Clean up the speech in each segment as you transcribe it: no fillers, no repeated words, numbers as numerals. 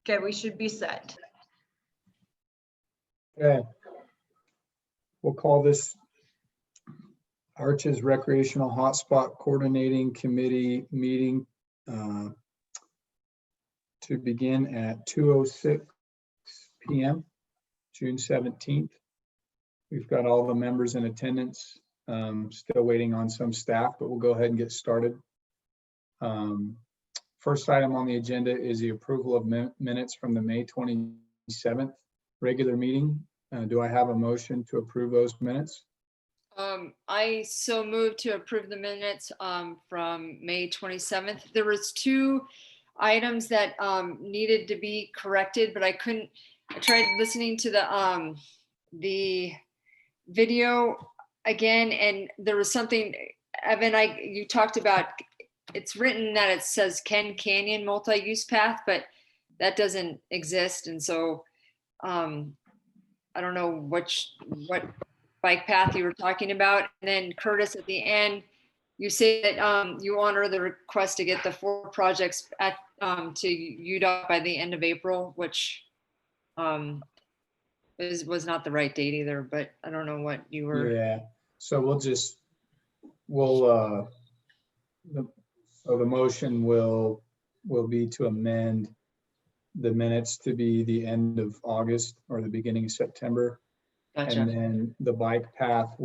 Okay, we should be set. Okay. We'll call this Arches Recreational Hotspot Coordinating Committee meeting to begin at 2:06 p.m., June 17th. We've got all the members in attendance, still waiting on some staff, but we'll go ahead and get started. First item on the agenda is the approval of minutes from the May 27th regular meeting. Do I have a motion to approve those minutes? I so moved to approve the minutes from May 27th. There was 2 items that needed to be corrected, but I couldn't. I tried listening to the video again, and there was something, Evan, you talked about. It's written that it says Ken Canyon multi-use path, but that doesn't exist, and so I don't know what bike path you were talking about. And then Curtis, at the end, you say that you honor the request to get the 4 projects at to UDOT by the end of April, which was not the right date either, but I don't know what you were. Yeah, so the motion will be to amend the minutes to be the end of August or the beginning of September. Gotcha. And then the bike path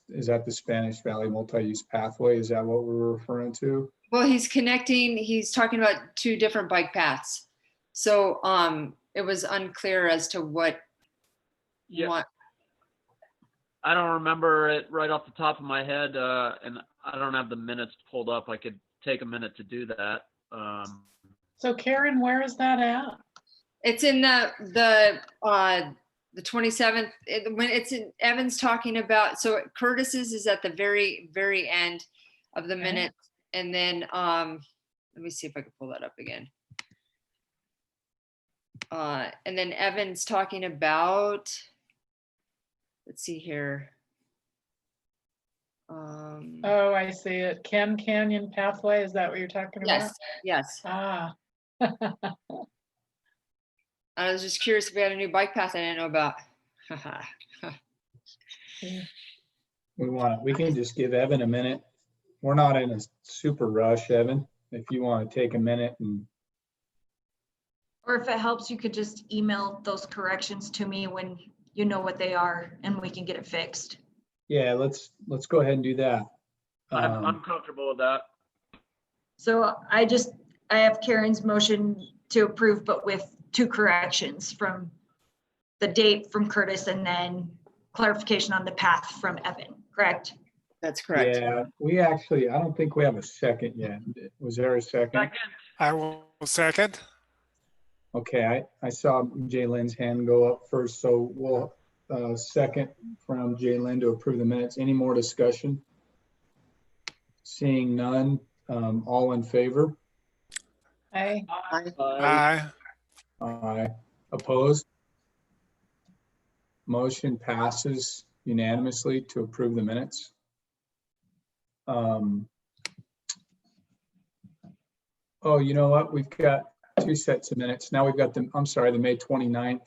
is that the Spanish Valley multi-use pathway? Is that what we're referring to? Well, he's talking about 2 different bike paths. So it was unclear as to what. Yeah. I don't remember it right off the top of my head, and I don't have the minutes pulled up. I could take a minute to do that. So Karen, where is that at? It's in the 27th. When it's in Evan's talking about, so Curtis's is at the very, very end of the minutes. And then let me see if I can pull that up again. And then Evan's talking about, let's see here. Oh, I see it. Ken Canyon Pathway. Is that what you're talking about? Yes. Ah. I was just curious if we had a new bike path I didn't know about. We can just give Evan a minute. We're not in a super rush, Evan. If you want to take a minute and. Or if it helps, you could just email those corrections to me when you know what they are and we can get it fixed. Yeah, let's go ahead and do that. I'm comfortable with that. So I have Karen's motion to approve, but with 2 corrections from the date from Curtis and then clarification on the path from Evan, correct? That's correct. Yeah, I don't think we have a second yet. Was there a second? I will second. Okay, I saw Jaylen's hand go up first, so we'll second from Jaylen to approve the minutes. Any more discussion? Seeing none, all in favor? Aye. Aye. Aye. Opposed? Motion passes unanimously to approve the minutes. Oh, you know what? We've got 2 sets of minutes. Now we've got the May 29th.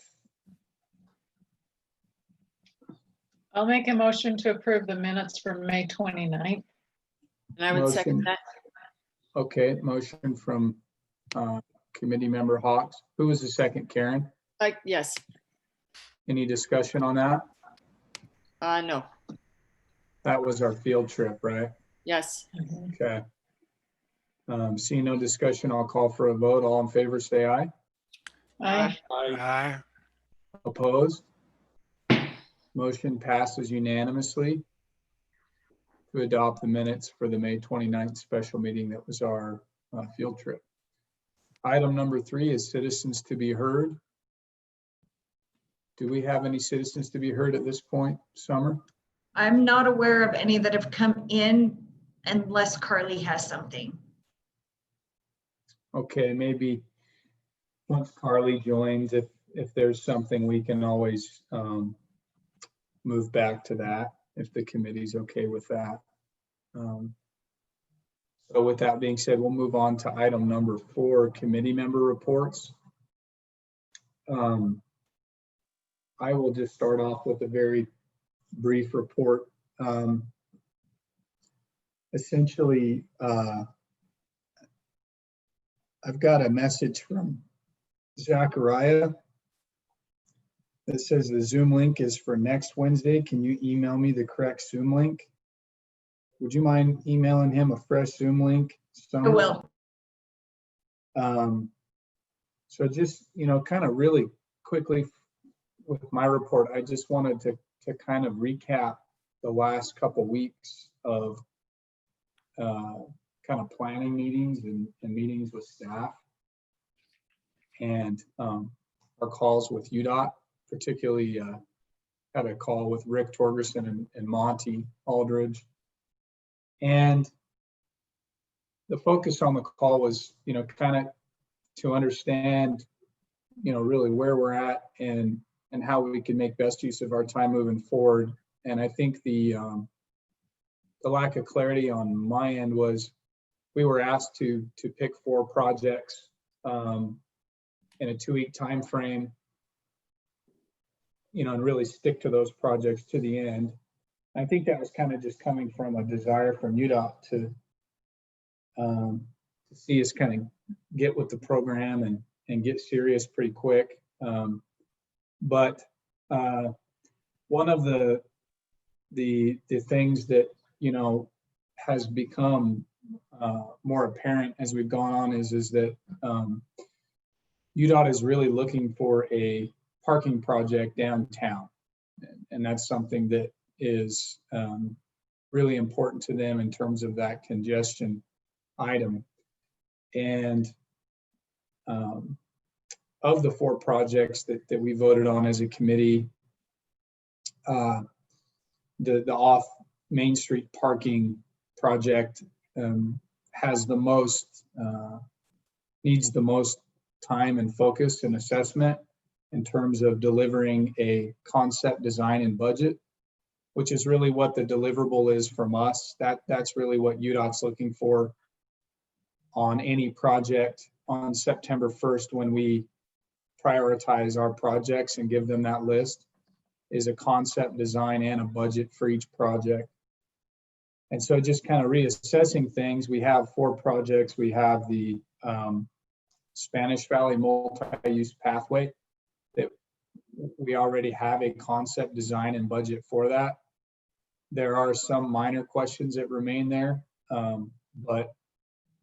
I'll make a motion to approve the minutes from May 29th. And I would second that. Okay, motion from committee member Hawks. Who was the second, Karen? Yes. Any discussion on that? No. That was our field trip, right? Yes. Okay. Seeing no discussion, I'll call for a vote. All in favor, say aye. Aye. Aye. Opposed? Motion passes unanimously to adopt the minutes for the May 29th special meeting that was our field trip. Item number 3 is citizens to be heard. Do we have any citizens to be heard at this point, Summer? I'm not aware of any that have come in unless Carly has something. Okay, maybe once Carly joins, if there's something, we can always move back to that if the committee's okay with that. So with that being said, we'll move on to item number 4, committee member reports. I will just start off with a very brief report. Essentially, I've got a message from Zachariah that says the Zoom link is for next Wednesday. Can you email me the correct Zoom link? Would you mind emailing him a fresh Zoom link? I will. So just, kind of really quickly with my report, I just wanted to kind of recap the last couple weeks of kind of planning meetings and meetings with staff, and our calls with UDOT, particularly had a call with Rick Torgerson and Monty Aldridge. And the focus on the call was, kind of to understand, really where we're at and how we can make best use of our time moving forward. And I think the lack of clarity on my end was we were asked to pick 4 projects in a 2-week time frame, and really stick to those projects to the end. I think that was kind of just coming from a desire from UDOT to see us kind of get with the program and get serious pretty quick. But one of the things that, has become more apparent as we've gone on is that UDOT is really looking for a parking project downtown. And that's something that is really important to them in terms of that congestion item. And of the 4 projects that we voted on as a committee, the off Main Street parking project has the most, needs the most time and focus and assessment in terms of delivering a concept, design, and budget, which is really what the deliverable is from us. That's really what UDOT's looking for on any project on September 1st when we prioritize our projects and give them that list, is a concept, design, and a budget for each project. And so just kind of reassessing things, we have 4 projects. We have the Spanish Valley multi-use pathway that we already have a concept, design, and budget for that. There are some minor questions that remain there, but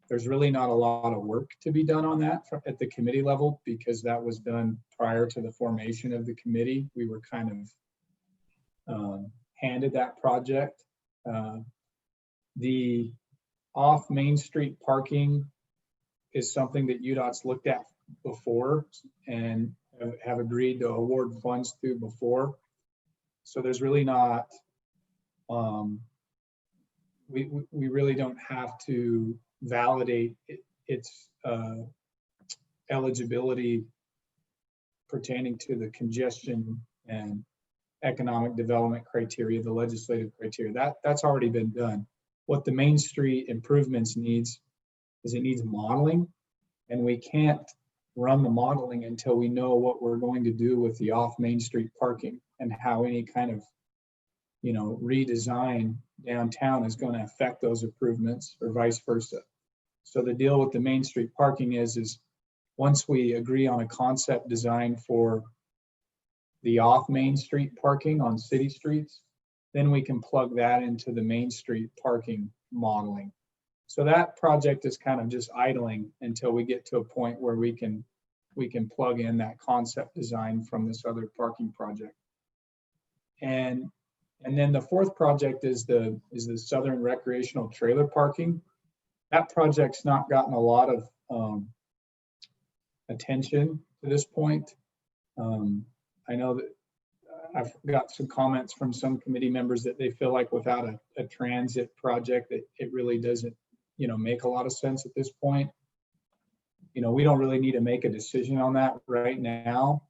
there's really not a lot of work to be done on that at the committee level, because that was done prior to the formation of the committee. We were kind of handed that project. The off Main Street parking is something that UDOT's looked at before and have agreed to award funds to before. So there's really not, we really don't have to validate its eligibility pertaining to the congestion and economic development criteria, the legislative criteria. That's already been done. What the Main Street improvements needs is it needs modeling, and we can't run the modeling until we know what we're going to do with the off Main Street parking and how any kind of, redesign downtown is going to affect those improvements or vice versa. So the deal with the Main Street parking is once we agree on a concept design for the off Main Street parking on city streets, then we can plug that into the Main Street parking modeling. So that project is kind of just idling until we get to a point where we can plug in that concept design from this other parking project. And then the 4th project is the Southern Recreational Trailer Parking. That project's not gotten a lot of attention to this point. I know that I've got some comments from some committee members that they feel like without a transit project that it really doesn't, make a lot of sense at this point. We don't really need to make a decision on that right now.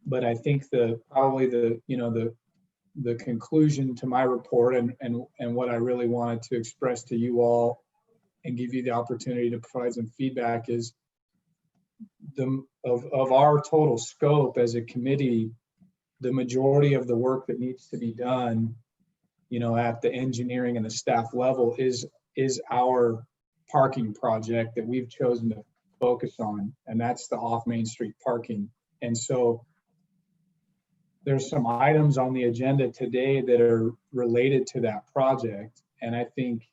But I think probably the conclusion to my report and what I really wanted to express to you all and give you the opportunity to provide some feedback is of our total scope as a committee, the majority of the work that needs to be done, at the engineering and the staff level is our parking project that we've chosen to focus on, and that's the off Main Street parking. And so there's some items on the agenda today that are related to that project. And I think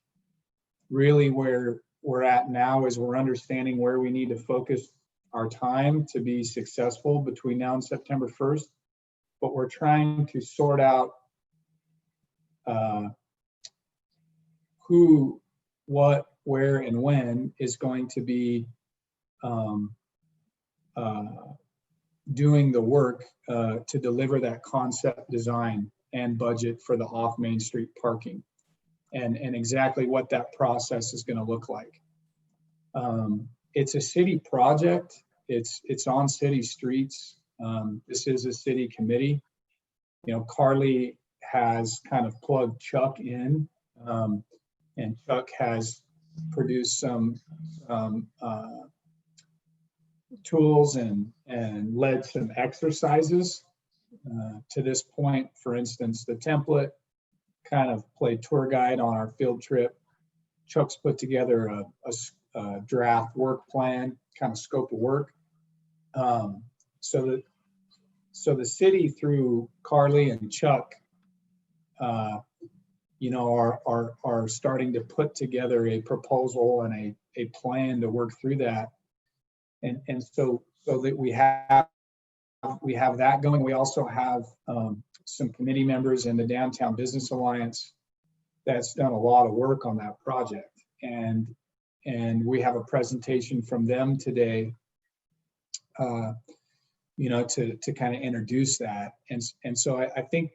really where we're at now is we're understanding where we need to focus our time to be successful between now and September 1st. But we're trying to sort out who, what, where, and when is going to be doing the work to deliver that concept design and budget for the off Main Street parking, and exactly what that process is going to look like. It's a city project. It's on city streets. This is a city committee. Carly has kind of plugged Chuck in, and Chuck has produced some tools and led some exercises to this point. For instance, the template, kind of played tour guide on our field trip. Chuck's put together a draft work plan, kind of scope of work. So the city through Carly and Chuck, are starting to put together a proposal and a plan to work through that. And so that we have that going. We also have some committee members in the Downtown Business Alliance that's done a lot of work on that project. And we have a presentation from them today, to kind of introduce that. And so I think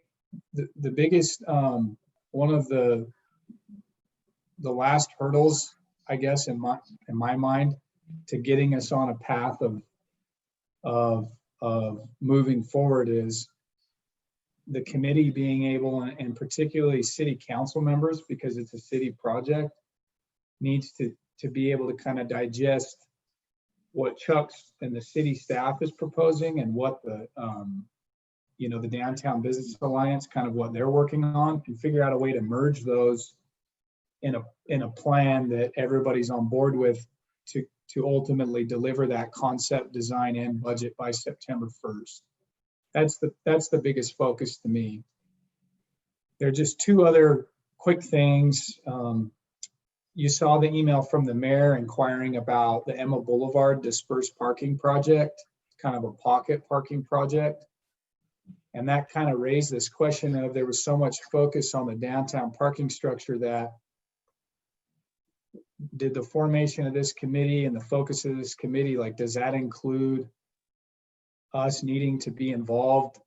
the biggest, one of the last hurdles, I guess, in my mind, to getting us on a path of moving forward is the committee being able, and particularly city council members, because it's a city project, needs to be able to kind of digest what Chuck's and the city staff is proposing and what the Downtown Business Alliance, kind of what they're working on, and figure out a way to merge those in a plan that everybody's on board with to ultimately deliver that concept design and budget by September 1st. That's the biggest focus to me. There are just two other quick things. You saw the email from the mayor inquiring about the Emma Boulevard dispersed parking project, kind of a pocket parking project. And that kind of raised this question of, there was so much focus on the downtown parking structure, that did the formation of this committee and the focus of this committee, does that include us needing to be involved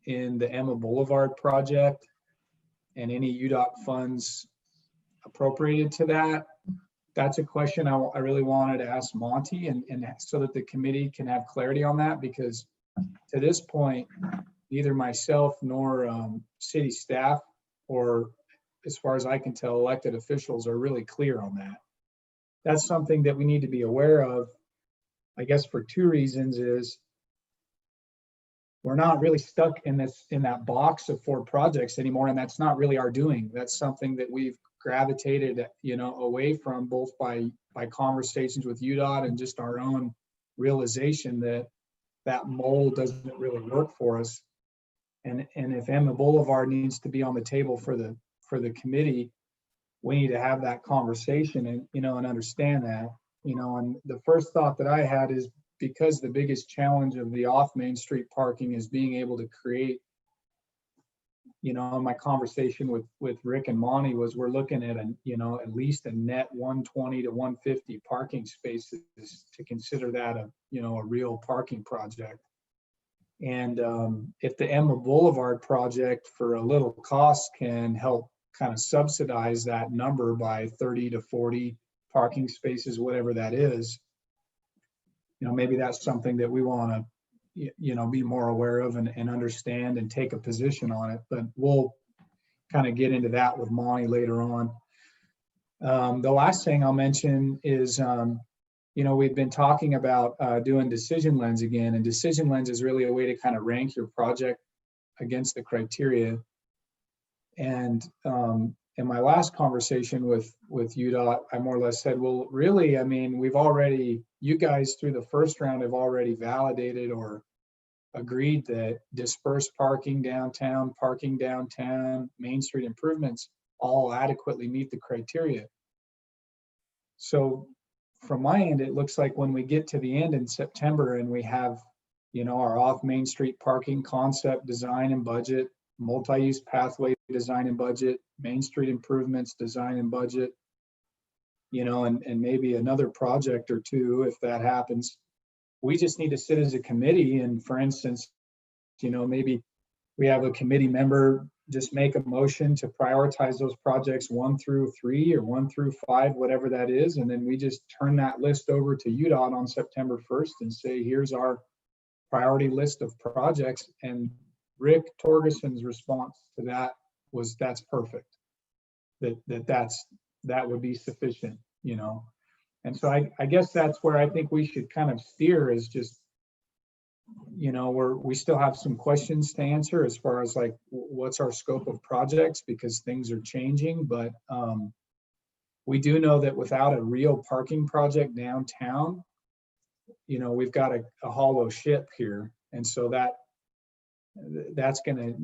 in the Emma Boulevard project and any UDOT funds appropriated to that? That's a question I really wanted to ask Monty, and so that the committee can have clarity on that, because to this point, neither myself nor city staff, or as far as I can tell, elected officials, are really clear on that. That's something that we need to be aware of, I guess, for two reasons. Is we're not really stuck in that box of 4 projects anymore, and that's not really our doing. That's something that we've gravitated, away from, both by conversations with UDOT and just our own realization that mold doesn't really work for us. And if Emma Boulevard needs to be on the table for the committee, we need to have that conversation and understand that. And the first thought that I had is, because the biggest challenge of the off Main Street parking is being able to create, my conversation with Rick and Monty was, we're looking at at least a net 120 to 150 parking spaces to consider that a real parking project. And if the Emma Boulevard project, for a little cost, can help kind of subsidize that number by 30 to 40 parking spaces, whatever that is, maybe that's something that we want to, be more aware of and understand and take a position on it. But we'll kind of get into that with Monty later on. The last thing I'll mention is we've been talking about doing decision lens again, and decision lens is really a way to kind of rank your project against the criteria. And in my last conversation with UDOT, I more or less said, well, really, I mean, you guys through the first round have already validated or agreed that dispersed parking downtown, Main Street improvements all adequately meet the criteria. So from my end, it looks like when we get to the end in September and we have, our off Main Street parking concept design and budget, multi-use pathway design and budget, Main Street improvements design and budget, and maybe another project or two if that happens. We just need to sit as a committee and, for instance, maybe we have a committee member just make a motion to prioritize those projects 1 through 3 or 1 through 5, whatever that is. And then we just turn that list over to UDOT on September 1st and say, here's our priority list of projects. And Rick Torgerson's response to that was, that's perfect. That would be sufficient, And so I guess that's where I think we should kind of steer, is just, we still have some questions to answer as far as like, what's our scope of projects, because things are changing. But we do know that without a real parking project downtown, we've got a hollow ship here. And so that's going to,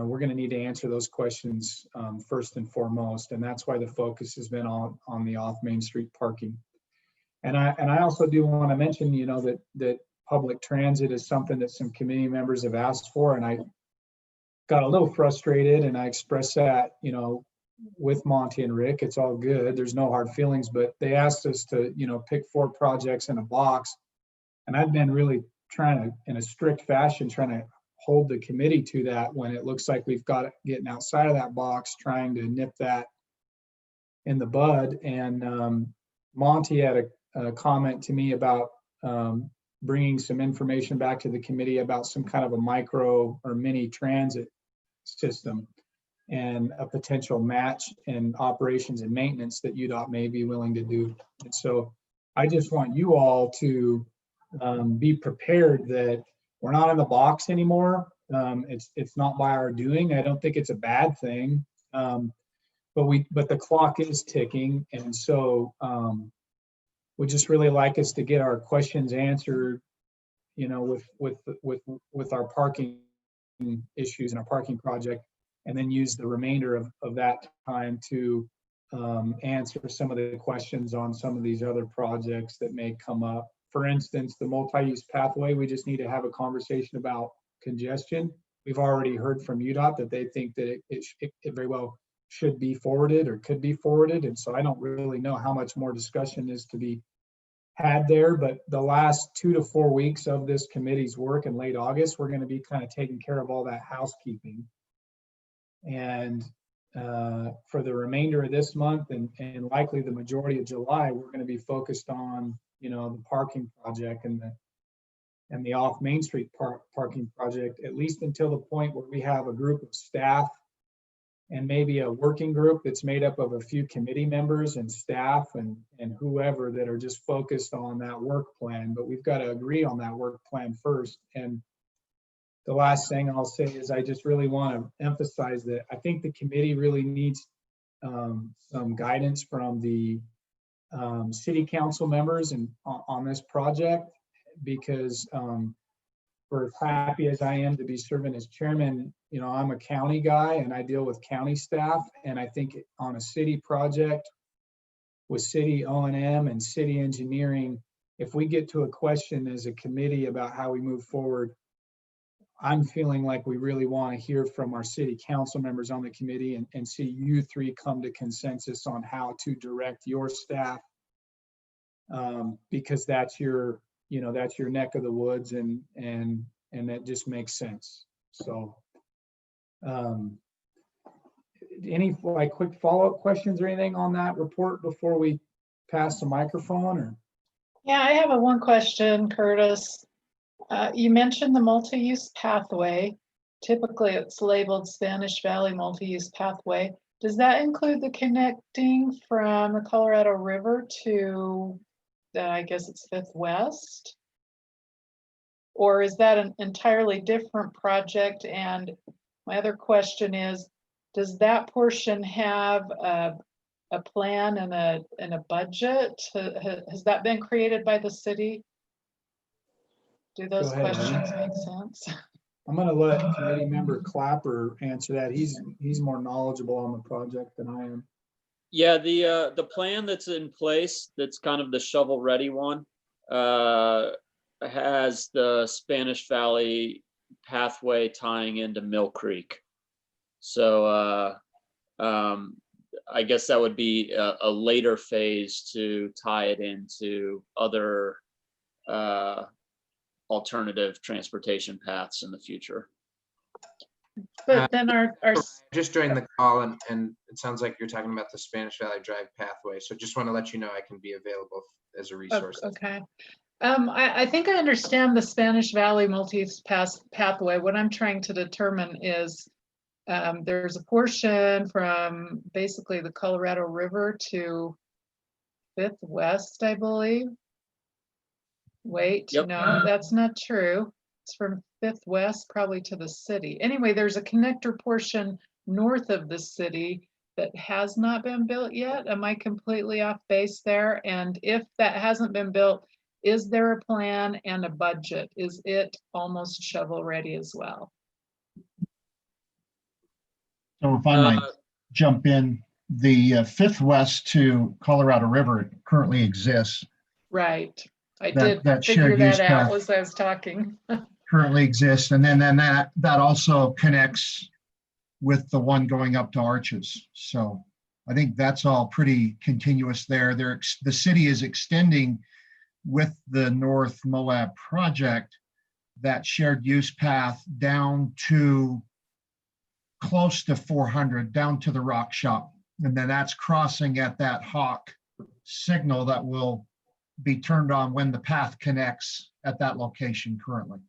we're going to need to answer those questions first and foremost. And that's why the focus has been on the off Main Street parking. And I also do want to mention, that public transit is something that some committee members have asked for. And I got a little frustrated, and I expressed that, with Monty and Rick. It's all good. There's no hard feelings, but they asked us to, pick 4 projects in a box. And I've been really trying to, in a strict fashion, trying to hold the committee to that when it looks like we've got it getting outside of that box, trying to nip that in the bud. And Monty had a comment to me about bringing some information back to the committee about some kind of a micro or mini transit system and a potential match in operations and maintenance that UDOT may be willing to do. And so I just want you all to be prepared that we're not in the box anymore. It's not by our doing. I don't think it's a bad thing, but the clock is ticking, and so we just really like us to get our questions answered, with our parking issues and our parking project, and then use the remainder of that time to answer some of the questions on some of these other projects that may come up. For instance, the multi-use pathway, we just need to have a conversation about congestion. We've already heard from UDOT that they think that it very well should be forwarded or could be forwarded. And so I don't really know how much more discussion is to be had there, but the last 2 to 4 weeks of this committee's work in late August, we're going to be kind of taking care of all that housekeeping. And for the remainder of this month and likely the majority of July, we're going to be focused on, the parking project and the off Main Street parking project, at least until the point where we have a group of staff and maybe a working group that's made up of a few committee members and staff and whoever that are just focused on that work plan. But we've got to agree on that work plan first. And the last thing I'll say is I just really want to emphasize that I think the committee really needs some guidance from the city council members and on this project, because for as happy as I am to be serving as chairman, I'm a county guy and I deal with county staff. And I think on a city project with city O&M and city engineering, if we get to a question as a committee about how we move forward, I'm feeling like we really want to hear from our city council members on the committee and see you 3 come to consensus on how to direct your staff, because that's your neck of the woods, and that just makes sense. So any quick follow-up questions or anything on that report before we pass the microphone? Or Yeah, I have one question, Curtis. You mentioned the multi-use pathway. Typically it's labeled Spanish Valley Multi-Use Pathway. Does that include the connecting from the Colorado River to I guess it's Fifth West? Or is that an entirely different project? And my other question is, does that portion have a plan and a budget? Has that been created by the city? Do those Go ahead, Amy. questions make sense? I'm gonna let committee member Clapper answer that. He's more knowledgeable on the project than I am. Yeah, the plan that's in place, that's kind of the shovel-ready one, has the Spanish Valley pathway tying into Mill Creek. So I guess that would be a later phase to tie it into other alternative transportation paths in the future. But then our Just joined the call and it sounds like you're talking about the Spanish Valley Drive pathway. So just want to let you know I can be available as a resource. okay. I think I understand the Spanish Valley multi-use pathway. What I'm trying to determine is there's a portion from basically the Colorado River to Fifth West, I believe. Wait, Yep. no, that's not true. It's from Fifth West, probably to the city. Anyway, there's a connector portion north of the city that has not been built yet. Am I completely off base there? And if that hasn't been built, is there a plan and a budget? Is it almost shovel ready as well? So if I might jump in, the Fifth West to Colorado River currently exists. Right. I That- did that figure shared use that out path. as I was talking. Currently exists, and then that also connects with the one going up to Arches. So I think that's all pretty continuous there. The city is extending with the North Moab project that shared use path down to close to 400, down to the rock shop. And then that's crossing at that Hawk signal that will be turned on when the path connects at that location currently.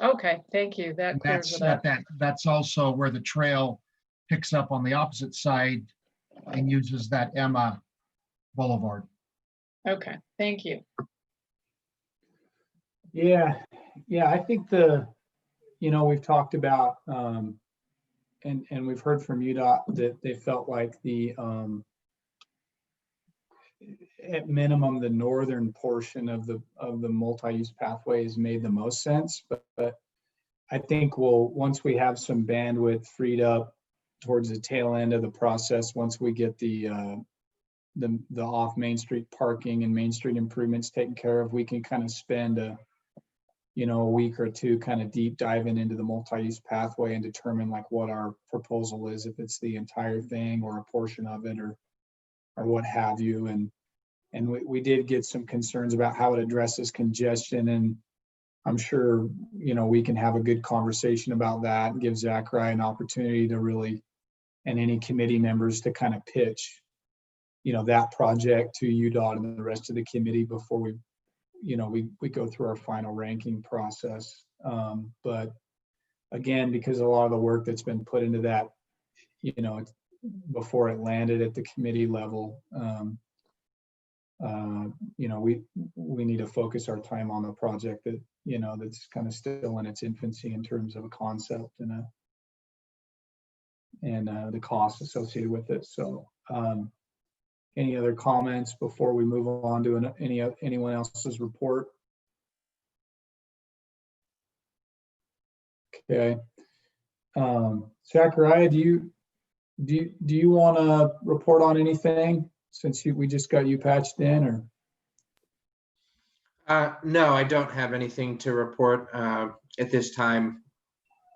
Okay, thank you. That And clears that's it up. that's also where the trail picks up on the opposite side and uses that Emma Boulevard. Okay, thank you. Yeah, I think we've talked about, and we've heard from UDOT that they felt like at minimum, the northern portion of the multi-use pathway has made the most sense, but I think once we have some bandwidth freed up towards the tail end of the process, once we get the off Main Street parking and Main Street improvements taken care of, we can kind of spend a week or two kind of deep diving into the multi-use pathway and determine like what our proposal is, if it's the entire thing or a portion of it or what have you. And we did get some concerns about how it addresses congestion, and I'm sure, we can have a good conversation about that and give Zachary an opportunity to really, and any committee members to kind of pitch, that project to UDOT and the rest of the committee before we go through our final ranking process. But again, because a lot of the work that's been put into that, before it landed at the committee level, we need to focus our time on the project that, that's kind of still in its infancy in terms of a concept and the costs associated with it. So any other comments before we move on to anyone else's report? Okay. Zachariah, do you want to report on anything since we just got you patched in, or? No, I don't have anything to report at this time.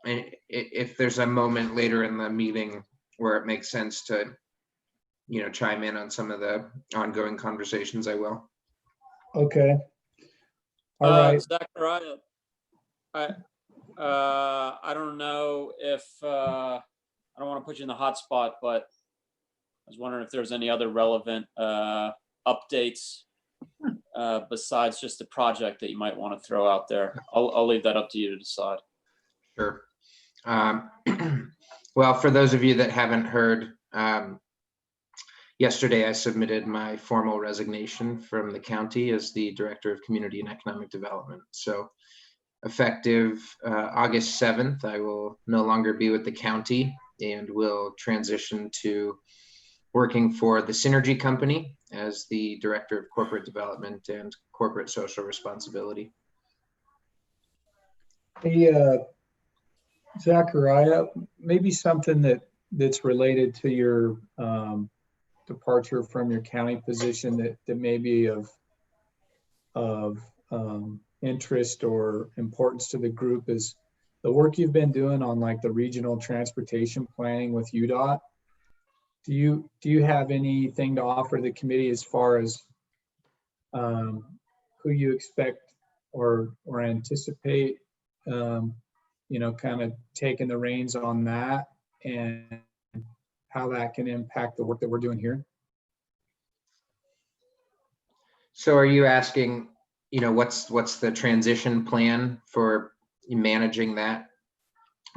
If there's a moment later in the meeting where it makes sense to, chime in on some of the ongoing conversations, I will. Okay. All right. Zachariah, I don't know if I don't want to put you in the hot spot, but I was wondering if there's any other relevant updates besides just the project that you might want to throw out there. I'll leave that up to you to decide. Sure. Well, for those of you that haven't heard, yesterday I submitted my formal resignation from the county as the Director of Community and Economic Development. So effective August 7th, I will no longer be with the county and will transition to working for the Synergy Company as the Director of Corporate Development and Corporate Social Responsibility. Hey, Zachariah, maybe something that's related to your departure from your county position that may be of interest or importance to the group is the work you've been doing on like the regional transportation planning with UDOT. Do you have anything to offer the committee as far as who you expect or anticipate, kind of taking the reins on that and how that can impact the work that we're doing here? So are you asking, what's the transition plan for managing that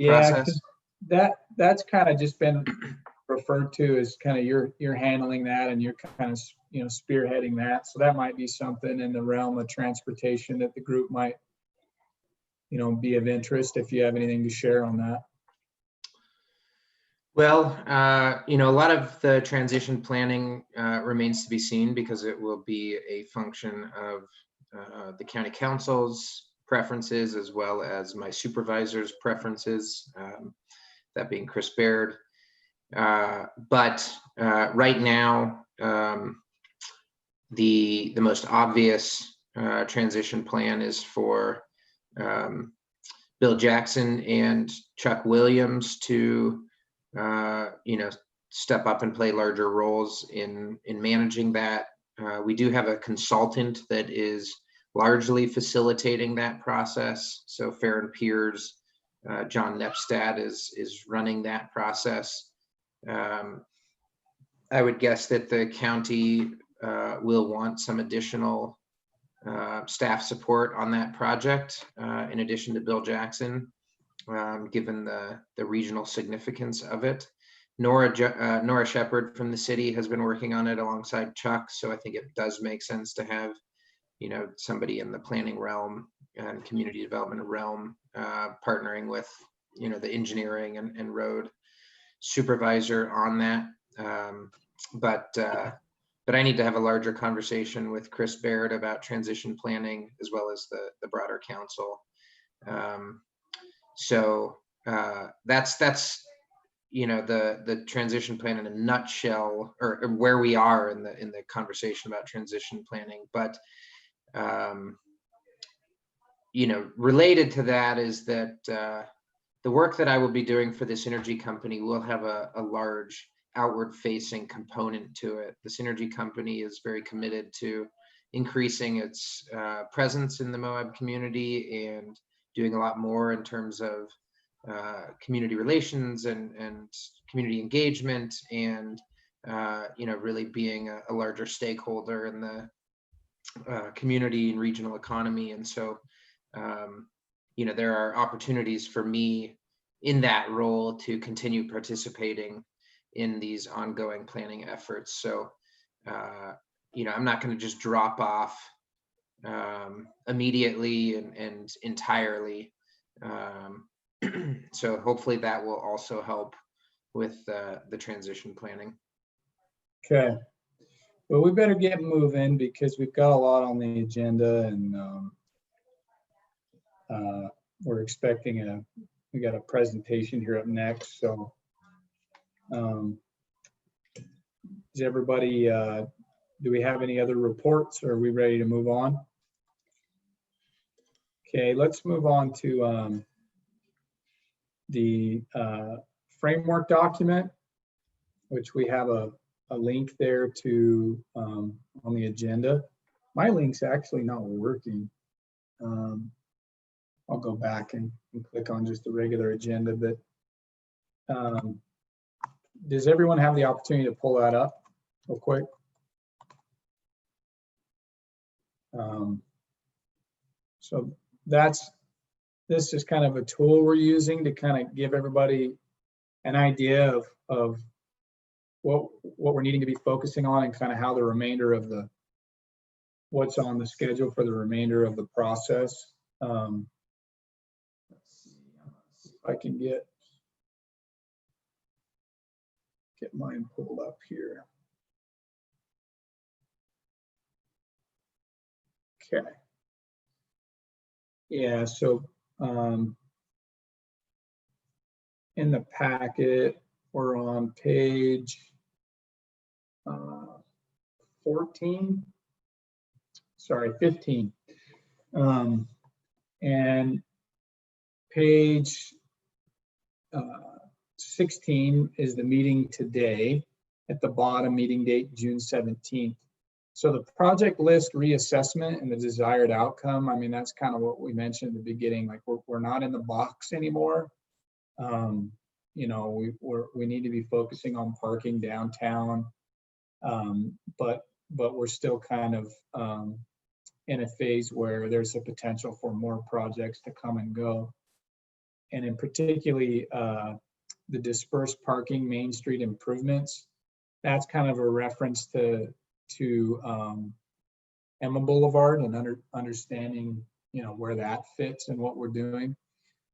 process? That's kind of just been referred to as kind of you're handling that and you're kind of spearheading that. So that might be something in the realm of transportation that the group might be of interest if you have anything to share on that. Well, a lot of the transition planning remains to be seen because it will be a function of the county council's preferences as well as my supervisor's preferences, that being Chris Baird. But right now, the most obvious transition plan is for Bill Jackson and Chuck Williams to step up and play larger roles in managing that. We do have a consultant that is largely facilitating that process. So Farron Piers, John Nepstad is running that process. I would guess that the county will want some additional staff support on that project, in addition to Bill Jackson, given the regional significance of it. Nora Shepard from the city has been working on it alongside Chuck, so I think it does make sense to have somebody in the planning realm and community development realm partnering with the engineering and road supervisor on that. But I need to have a larger conversation with Chris Baird about transition planning as well as the broader council. So that's the transition plan in a nutshell, or where we are in the conversation about transition planning. But related to that is that the work that I will be doing for the Synergy Company will have a large outward-facing component to it. The Synergy Company is very committed to increasing its presence in the Moab community and doing a lot more in terms of community relations and community engagement, and really being a larger stakeholder in the community and regional economy. And so there are opportunities for me in that role to continue participating in these ongoing planning efforts. So I'm not going to just drop off immediately and entirely. So hopefully that will also help with the transition planning. Okay. Well, we better get moving because we've got a lot on the agenda, and we're expecting we got a presentation here up next. So is everybody, do we have any other reports, or are we ready to move on? Okay, let's move on to the framework document, which we have a link there to on the agenda. My link's actually not working. I'll go back and click on just the regular agenda, but does everyone have the opportunity to pull that up real quick? So this is kind of a tool we're using to kind of give everybody an idea of what we're needing to be focusing on and kind of how the remainder of what's on the schedule for the remainder of the process. Let's see if I can get mine pulled up here. Okay. Yeah, so in the packet, we're on page 14, sorry, 15. And page 16 is the meeting today. At the bottom, meeting date, June 17th. So the project list reassessment and the desired outcome, I mean, that's kind of what we mentioned at the beginning, like we're not in the box anymore. You know, we need to be focusing on parking downtown, but we're still kind of in a phase where there's a potential for more projects to come and go. And in particularly the dispersed parking Main Street improvements, that's kind of a reference to Emma Boulevard and understanding, you know, where that fits and what we're doing.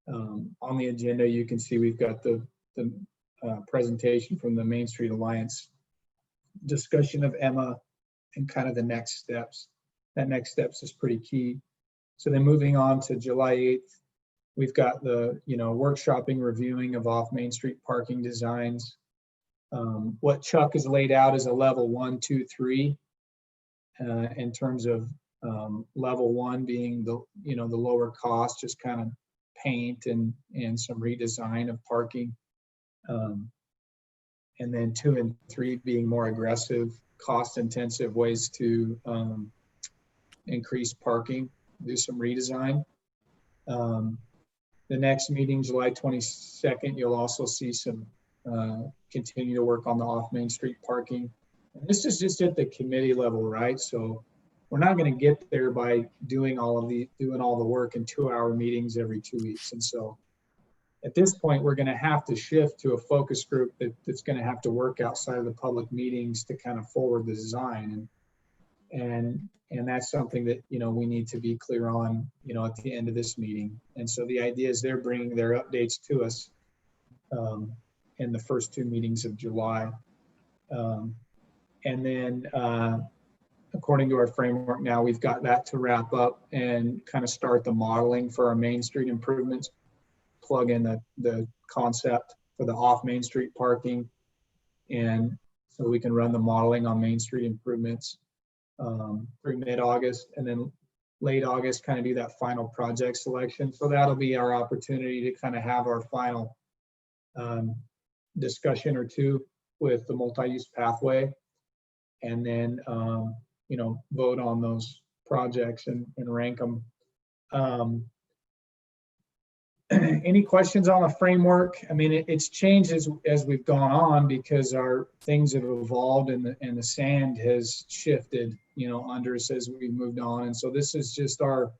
On the agenda, you can see we've got the presentation from the Main Street Alliance, discussion of Emma and kind of the next steps. That next steps is pretty key. So then moving on to July 8th, we've got the, you know, workshopping, reviewing of off Main Street parking designs. What Chuck has laid out is a level 1, 2, 3 in terms of level 1 being the, you know, the lower cost, just kind of paint and some redesign of parking. And then 2 and 3 being more aggressive, cost intensive ways to increase parking, do some redesign. The next meeting, July 22nd, you'll also see some continue to work on the off Main Street parking. And this is just at the committee level, right? So we're not going to get there by doing all the work in 2-hour meetings every 2 weeks. And so at this point, we're going to have to shift to a focus group that's going to have to work outside of the public meetings to kind of forward the design. And that's something that, you know, we need to be clear on, you know, at the end of this meeting. And so the idea is they're bringing their updates to us in the first 2 meetings of July. And then according to our framework now, we've got that to wrap up and kind of start the modeling for our Main Street improvements, plug in the concept for the off Main Street parking. And so we can run the modeling on Main Street improvements through mid-August, and then late August kind of do that final project selection. So that'll be our opportunity to kind of have our final discussion or two with the multi-use pathway, and then you know, vote on those projects and rank them. Any questions on the framework? I mean, it's changed as we've gone on because our things have evolved and the sand has shifted, you know, under us as we moved on. And so this is just our,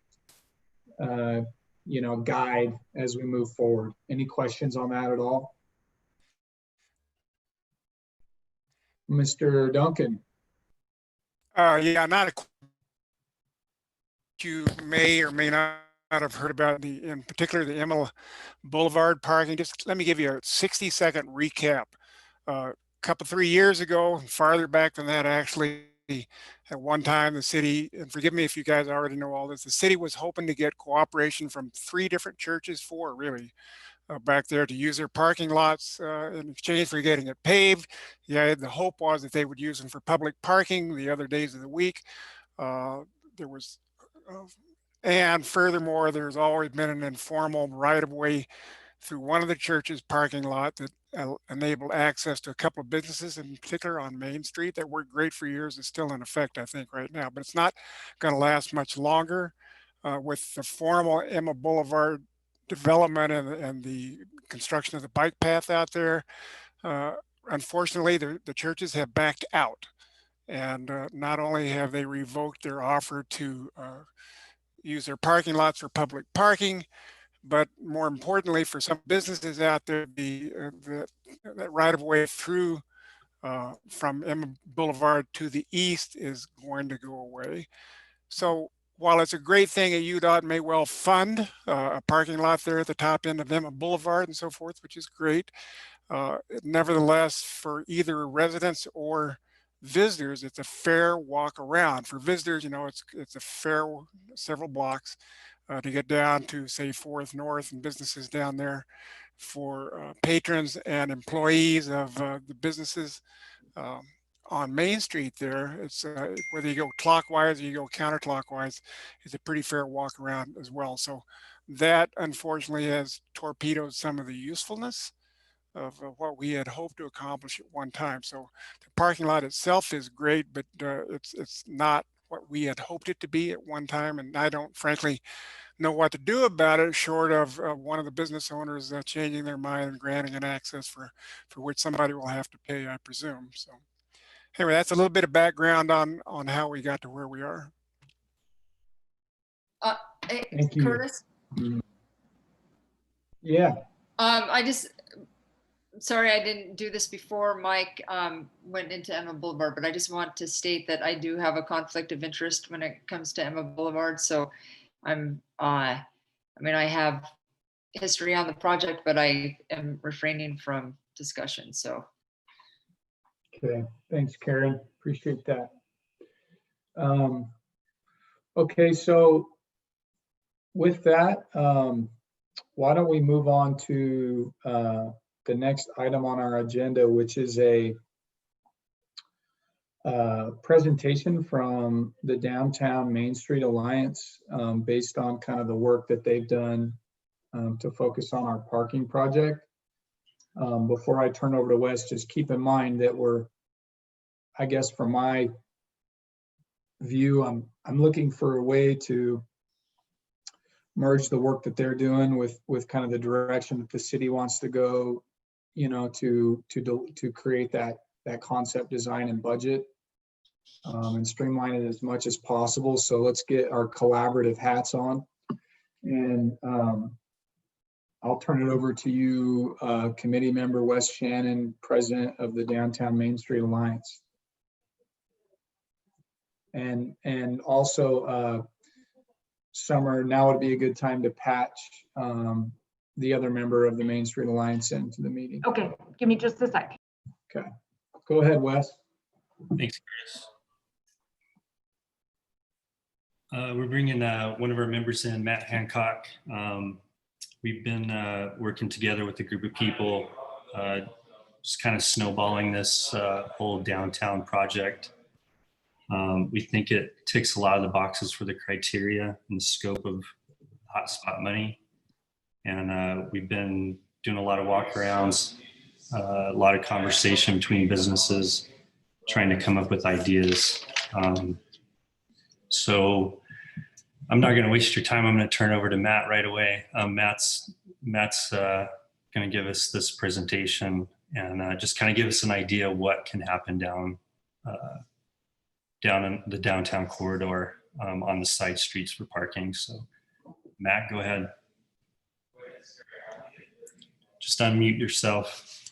you know, guide as we move forward. Any questions on that at all? Mr. Duncan? Yeah, not a you may or may not have heard about in particular the Emma Boulevard parking. Just let me give you a 60-second recap. Couple 3 years ago, farther back than that actually, at one time the city, and forgive me if you guys already know all this, the city was hoping to get cooperation from 3 different churches, 4 really, back there to use their parking lots in exchange for getting it paved. Yeah, the hope was that they would use them for public parking the other days of the week. There was and furthermore, there's always been an informal right-of-way through one of the church's parking lot that enabled access to a couple of businesses, in particular on Main Street, that worked great for years. It's still in effect, I think, right now, but it's not going to last much longer. With the formal Emma Boulevard development and the construction of the bike path out there, unfortunately, the churches have backed out. And not only have they revoked their offer to use their parking lots for public parking, but more importantly, for some businesses out there, that right of way through from Emma Boulevard to the east is going to go away. So while it's a great thing that UDOT may well fund a parking lot there at the top end of Emma Boulevard and so forth, which is great, nevertheless, for either residents or visitors, it's a fair walk around. For visitors, you know, it's a fair several blocks to get down to, say, 4th North and businesses down there. For patrons and employees of the businesses on Main Street there, it's whether you go clockwise or you go counterclockwise, it's a pretty fair walk around as well. So that unfortunately has torpedoed some of the usefulness of what we had hoped to accomplish at one time. So the parking lot itself is great, but it's not what we had hoped it to be at one time. And I don't frankly know what to do about it, short of one of the business owners changing their mind and granting an access for which somebody will have to pay, I presume. So anyway, that's a little bit of background on how we got to where we are. Thank you. Curtis? Yeah. Sorry, I didn't do this before Mike went into Emma Boulevard, but I just want to state that I do have a conflict of interest when it comes to Emma Boulevard. So I have history on the project, but I am refraining from discussion, so. Okay, thanks, Karen. Appreciate that. Okay, so with that, why don't we move on to the next item on our agenda, which is a presentation from the Downtown Main Street Alliance based on kind of the work that they've done to focus on our parking project. Before I turn over to Wes, just keep in mind that I guess from my view, I'm looking for a way to merge the work that they're doing with kind of the direction that the city wants to go, you know, to create that concept design and budget and streamline it as much as possible. So let's get our collaborative hats on, and I'll turn it over to you, committee member Wes Shannon, president of the Downtown Main Street Alliance. And also Summer, now would be a good time to patch the other member of the Main Street Alliance into the meeting. Okay, give me just a sec. Okay, go ahead, Wes. Thanks, Chris. We're bringing one of our members in, Matt Hancock. We've been working together with a group of people, just kind of snowballing this whole downtown project. We think it ticks a lot of the boxes for the criteria and the scope of Hotspot money. And we've been doing a lot of walkarounds, a lot of conversation between businesses, trying to come up with ideas. So I'm not going to waste your time. I'm going to turn over to Matt right away. Matt's going to give us this presentation and just kind of give us an idea of what can happen down in the downtown corridor on the side streets for parking. So Matt, go ahead. Just unmute yourself.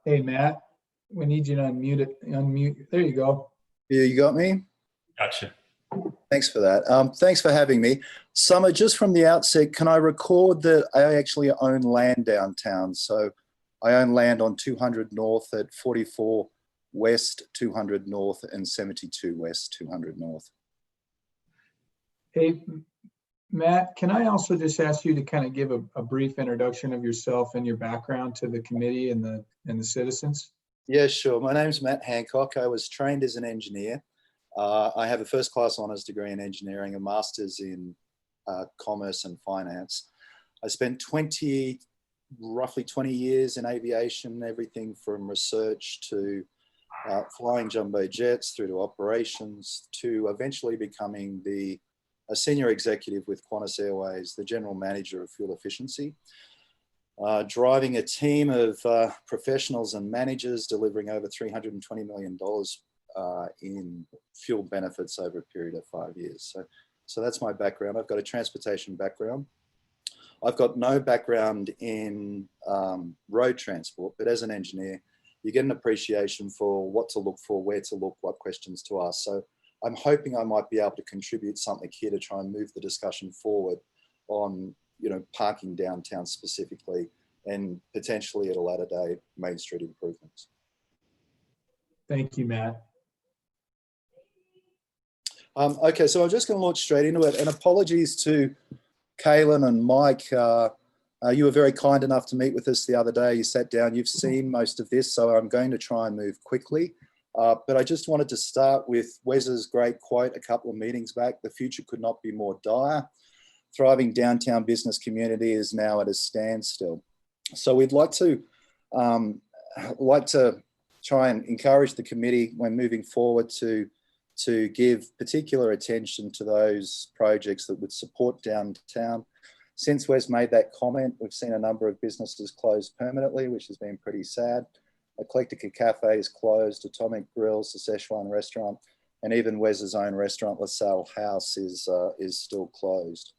Hey, Matt, we need you to unmute it. Unmute. There you go. Yeah, you got me? Gotcha. Thanks for that. Thanks for having me. Summer, just from the outset, can I record that I actually own land downtown? So I own land on 200 North at 44 West, 200 North and 72 West, 200 North. Hey, Matt, can I also just ask you to kind of give a brief introduction of yourself and your background to the committee and the citizens? Yeah, sure. My name's Matt Hancock. I was trained as an engineer. I have a first class honors degree in engineering, a master's in commerce and finance. I spent roughly 20 years in aviation, everything from research to flying jumbo jets through to operations to eventually becoming a senior executive with Qantas Airways, the general manager of fuel efficiency, driving a team of professionals and managers delivering over $320 million in fuel benefits over a period of 5 years. So that's my background. I've got a transportation background. I've got no background in road transport, but as an engineer, you get an appreciation for what to look for, where to look, what questions to ask. So I'm hoping I might be able to contribute something here to try and move the discussion forward on, you know, parking downtown specifically, and potentially at a later date, Main Street improvements. Thank you, Matt. Okay, so I'm just going to launch straight into it. And apologies to Kaylin and Mike. You were very kind enough to meet with us the other day. You sat down, you've seen most of this, so I'm going to try and move quickly. But I just wanted to start with Wes's great quote a couple of meetings back: "The future could not be more dire. Thriving downtown business community is now at a standstill." So we'd like to try and encourage the committee when moving forward to give particular attention to those projects that would support downtown. Since Wes made that comment, we've seen a number of businesses close permanently, which has been pretty sad. Eclectica Cafe is closed, Atomic Grills, the Szechuan restaurant, and even Wes's own restaurant, LaSalle House, is still closed.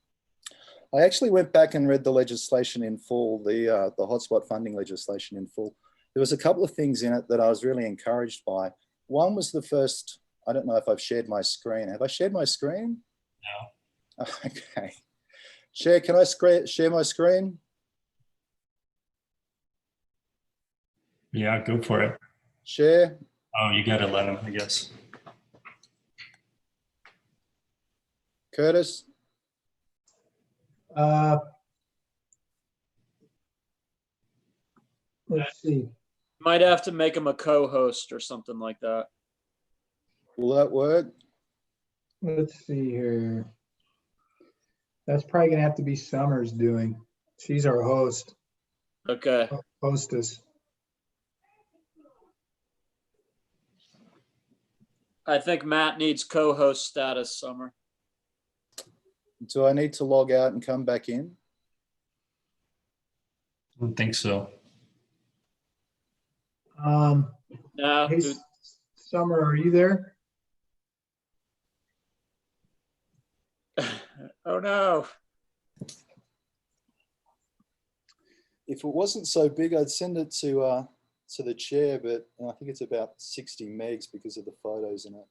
I actually went back and read the legislation in full, the hotspot funding legislation in full. There was a couple of things in it that I was really encouraged by. One was the first, I don't know if I've shared my screen. Have I shared my screen? No. Okay. Share, can I share my screen? Yeah, go for it. Share. Oh, you got to let him, I guess. Curtis? Let's see. Might have to make him a co-host or something like that. Will that work? Let's see here. That's probably gonna have to be Summers doing. She's our host. Okay. Hostess. I think Matt needs co-host status, Summer. Do I need to log out and come back in? I don't think so. No. Hey, Summer, are you there? Oh no. If it wasn't so big, I'd send it to the chair, but I think it's about 60 megs because of the photos in it.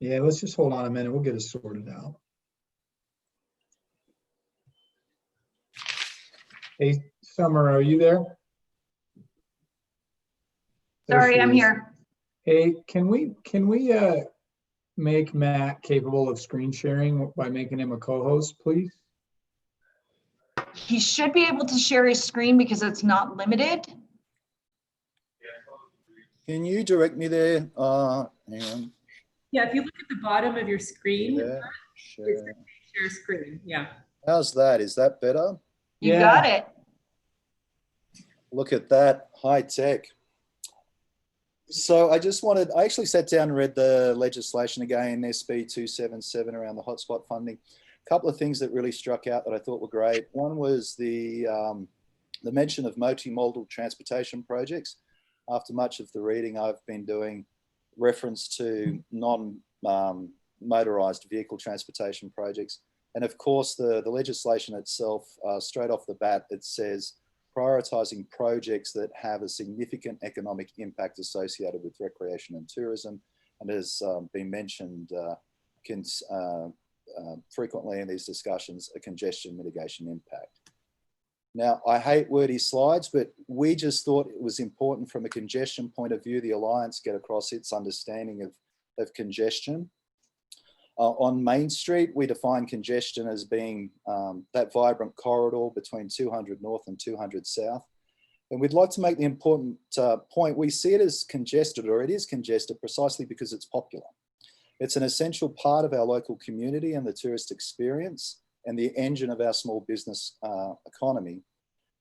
Yeah, let's just hold on a minute. We'll get it sorted out. Hey, Summer, are you there? Sorry, I'm here. Hey, can we make Matt capable of screen sharing by making him a co-host, please? He should be able to share his screen because it's not limited. Can you direct me there? Hang on. Yeah, if you look at the bottom of your screen, Yeah, it's share screen. Yeah. how's that? Is that better? You got it. Look at that, high tech. So I actually sat down and read the legislation again, SB 277 around the hotspot funding. A couple of things that really struck out that I thought were great. One was the mention of multimodal transportation projects. After much of the reading I've been doing, reference to non-motorized vehicle transportation projects. And of course, the legislation itself, straight off the bat, it says prioritizing projects that have a significant economic impact associated with recreation and tourism, and has been mentioned frequently in these discussions, a congestion mitigation impact. Now, I hate wordy slides, but we just thought it was important from a congestion point of view, the Alliance get across its understanding of congestion. On Main Street, we define congestion as being that vibrant corridor between 200 North and 200 South. And we'd like to make the important point, we see it as congested, or it is congested precisely because it's popular. It's an essential part of our local community and the tourist experience, and the engine of our small business economy.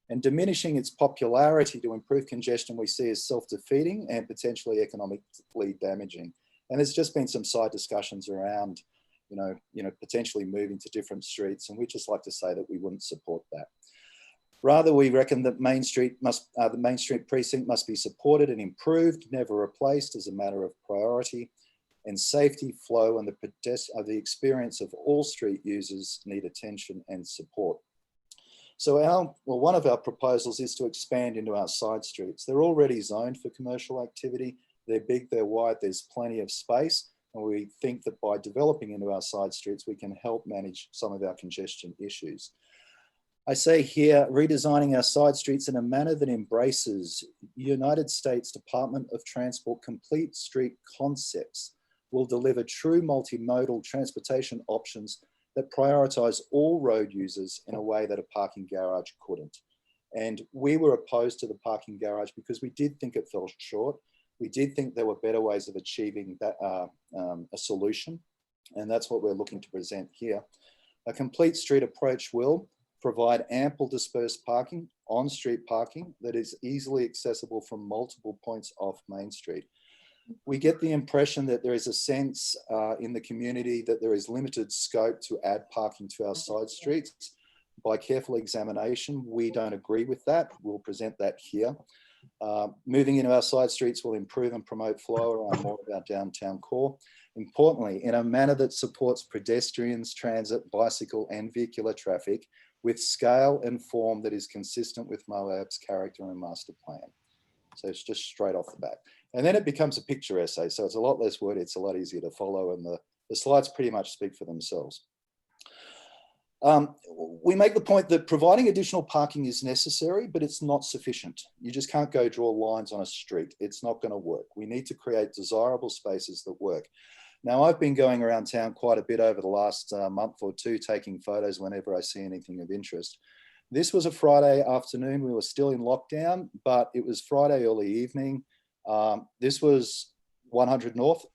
And diminishing its popularity to improve congestion we see as self-defeating and potentially economically damaging. And there's just been some side discussions around, potentially moving to different streets, and we just like to say that we wouldn't support that. Rather, we reckon that the Main Street precinct must be supported and improved, never replaced, as a matter of priority. And safety, flow, and the experience of all street users need attention and support. So one of our proposals is to expand into our side streets. They're already zoned for commercial activity. They're big, they're wide, there's plenty of space. And we think that by developing into our side streets, we can help manage some of our congestion issues. I say here, redesigning our side streets in a manner that embraces United States Department of Transport complete street concepts will deliver true multimodal transportation options that prioritize all road users in a way that a parking garage couldn't. And we were opposed to the parking garage because we did think it fell short. We did think there were better ways of achieving that, a solution. And that's what we're looking to present here. A complete street approach will provide ample dispersed parking, on-street parking that is easily accessible from multiple points off Main Street. We get the impression that there is a sense in the community that there is limited scope to add parking to our side streets. By careful examination, we don't agree with that. We'll present that here. Moving into our side streets will improve and promote flow around more of our downtown core. Importantly, in a manner that supports pedestrians, transit, bicycle and vehicular traffic with scale and form that is consistent with Moab's character and master plan. So it's just straight off the bat. And then it becomes a picture essay. So it's a lot less word, it's a lot easier to follow, and the slides pretty much speak for themselves. We make the point that providing additional parking is necessary, but it's not sufficient. You just can't go draw lines on a street. It's not going to work. We need to create desirable spaces that work. Now, I've been going around town quite a bit over the last month or two, taking photos whenever I see anything of interest. This was a Friday afternoon. We were still in lockdown, but it was Friday early evening. This was 100 North,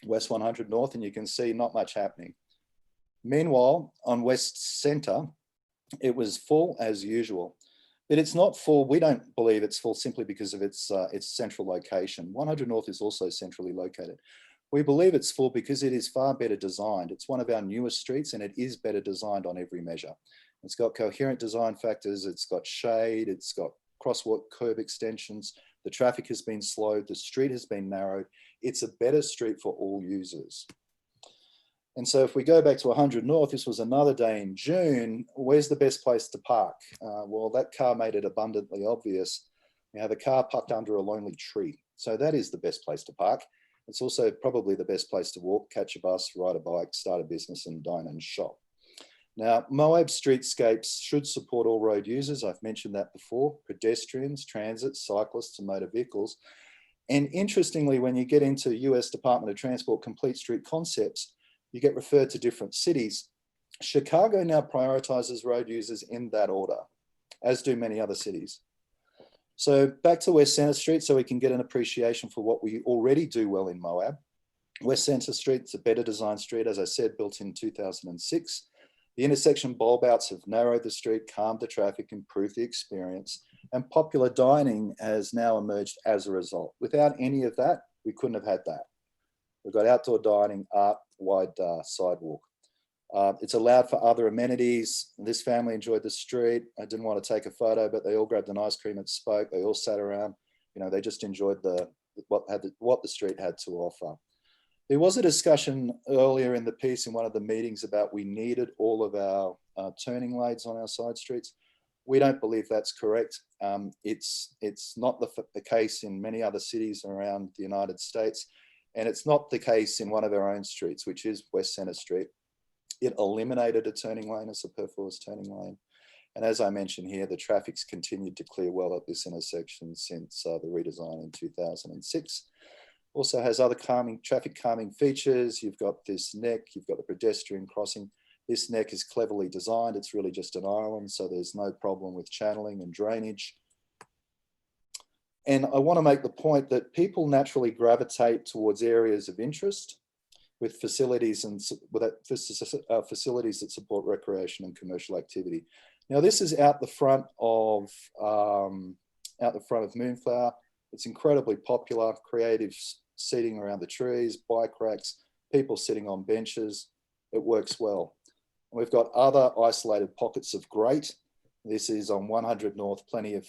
West 100 North, and you can see not much happening. Meanwhile, on West Centre, it was full as usual. But it's not full. We don't believe it's full simply because of its central location. 100 North is also centrally located. We believe it's full because it is far better designed. It's one of our newest streets and it is better designed on every measure. It's got coherent design factors, it's got shade, it's got crosswalk curb extensions, the traffic has been slowed, the street has been narrowed. It's a better street for all users. And so if we go back to 100 North, this was another day in June, where's the best place to park? Well, that car made it abundantly obvious. You have a car parked under a lonely tree. So that is the best place to park. It's also probably the best place to walk, catch a bus, ride a bike, start a business and dine and shop. Now, Moab streetscapes should support all road users. I've mentioned that before, pedestrians, transit, cyclists and motor vehicles. And interestingly, when you get into US Department of Transport complete street concepts, you get referred to different cities. Chicago now prioritizes road users in that order, as do many other cities. So back to West Centre Street so we can get an appreciation for what we already do well in Moab. West Centre Street's a better designed street, as I said, built in 2006. The intersection bulb outs have narrowed the street, calmed the traffic, improved the experience, and popular dining has now emerged as a result. Without any of that, we couldn't have had that. We've got outdoor dining, art, wide sidewalk. It's allowed for other amenities. This family enjoyed the street. I didn't want to take a photo, but they all grabbed an ice cream and spoke. They all sat around. You know, they just enjoyed what the street had to offer. There was a discussion earlier in the piece in one of the meetings about we needed all of our turning lanes on our side streets. We don't believe that's correct. It's not the case in many other cities around the United States. And it's not the case in one of our own streets, which is West Centre Street. It eliminated a turning lane, a superfluous turning lane. And as I mentioned here, the traffic's continued to clear well at this intersection since the redesign in 2006. Also has other traffic calming features. You've got this neck, you've got the pedestrian crossing. This neck is cleverly designed. It's really just an island, so there's no problem with channeling and drainage. And I want to make the point that people naturally gravitate towards areas of interest with facilities facilities that support recreation and commercial activity. Now, this is out the front of Moonflower. It's incredibly popular, creative seating around the trees, bike racks, people sitting on benches. It works well. And we've got other isolated pockets of great. This is on 100 North, plenty of,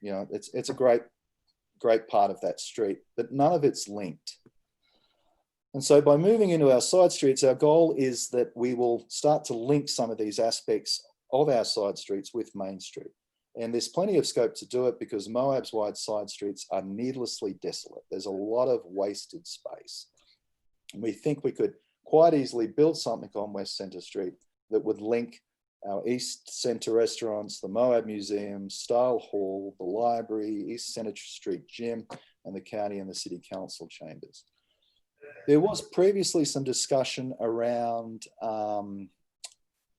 it's a great part of that street, but none of it's linked. And so by moving into our side streets, our goal is that we will start to link some of these aspects of our side streets with Main Street. And there's plenty of scope to do it because Moab's wide side streets are needlessly desolate. There's a lot of wasted space. And we think we could quite easily build something on West Centre Street that would link our East Centre restaurants, the Moab Museum, Style Hall, the library, East Centre Street Gym, and the county and the city council chambers. There was previously some discussion around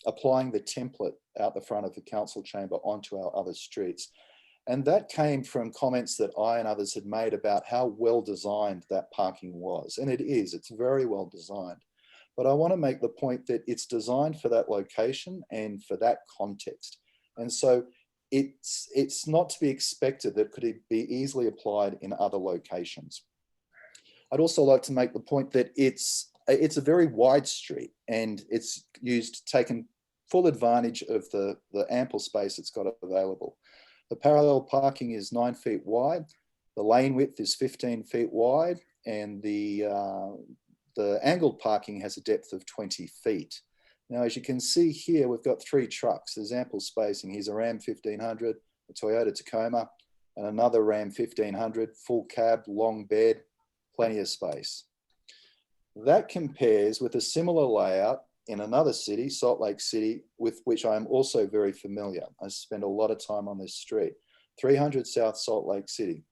applying the template out the front of the council chamber onto our other streets. And that came from comments that I and others had made about how well designed that parking was. And it is, it's very well designed. But I want to make the point that it's designed for that location and for that context. And so it's not to be expected that could it be easily applied in other locations. I'd also like to make the point that it's a very wide street and it's taken full advantage of the ample space it's got available. The parallel parking is 9 feet wide. The lane width is 15 feet wide, and the angled parking has a depth of 20 feet. Now, as you can see here, we've got 3 trucks. There's ample spacing. Here's a Ram 1500, a Toyota Tacoma, and another Ram 1500, full cab, long bed, plenty of space. That compares with a similar layout in another city, Salt Lake City, with which I am also very familiar. I spend a lot of time on this street. 300 South Salt Lake City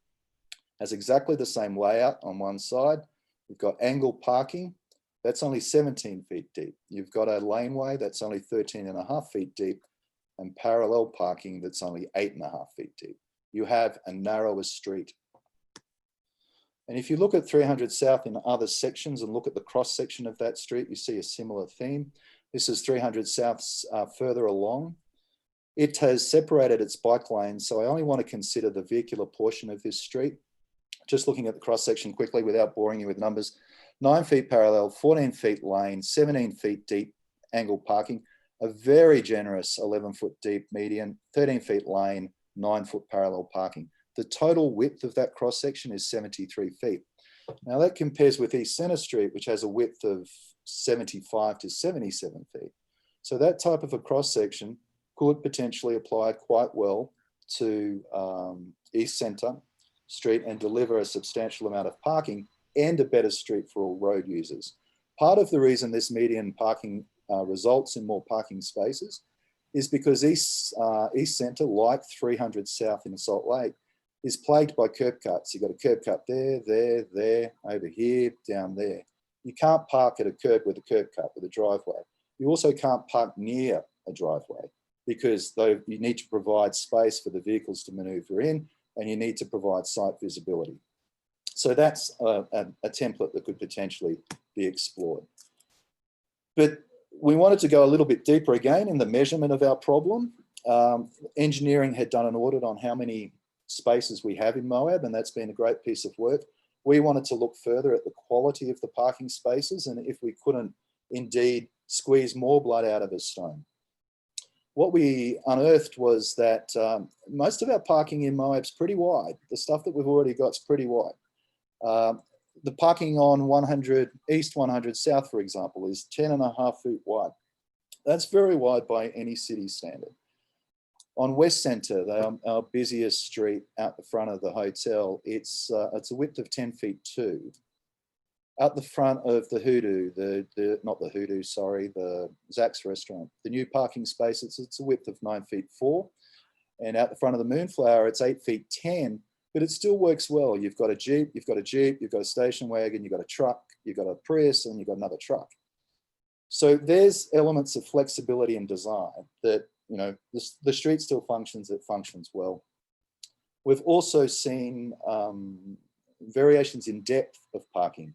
has exactly the same layout on one side. You've got angled parking, that's only 17 feet deep. You've got a laneway that's only 13.5 feet deep, and parallel parking that's only 8.5 feet deep. You have a narrower street. And if you look at 300 South in other sections and look at the cross section of that street, you see a similar theme. This is 300 South further along. It has separated its bike lanes, so I only want to consider the vehicular portion of this street. Just looking at the cross section quickly without boring you with numbers. 9 feet parallel, 14 feet lane, 17 feet deep angled parking, a very generous 11-foot deep median, 13 feet lane, 9-foot parallel parking. The total width of that cross section is 73 feet. Now that compares with East Centre Street, which has a width of 75 to 77 feet. So that type of a cross section could potentially apply quite well to East Centre Street and deliver a substantial amount of parking and a better street for all road users. Part of the reason this median parking results in more parking spaces is because East Centre, like 300 South in Salt Lake, is plagued by curb cuts. You've got a curb cut there, there, over here, down there. You can't park at a curb with a curb cut, with a driveway. You also can't park near a driveway because you need to provide space for the vehicles to maneuver in, and you need to provide site visibility. So that's a template that could potentially be explored. But we wanted to go a little bit deeper again in the measurement of our problem. Engineering had done an audit on how many spaces we have in Moab, and that's been a great piece of work. We wanted to look further at the quality of the parking spaces and if we couldn't indeed squeeze more blood out of a stone. What we unearthed was that most of our parking in Moab's pretty wide. The stuff that we've already got is pretty wide. The parking on 100 East 100 South, for example, is 10.5 feet wide. That's very wide by any city standard. On West Centre, our busiest street out the front of the hotel, it's a width of 10 feet 2. Out the front of the Hoodoo, not the Hoodoo, sorry, the Zach's restaurant, the new parking space, it's a width of 9 feet 4. And out the front of the Moonflower, it's 8 feet 10, but it still works well. You've got a Jeep, you've got a station wagon, you've got a truck, you've got a Prius, and you've got another truck. So there's elements of flexibility and design that, you know, the street still functions, it functions well. We've also seen variations in depth of parking.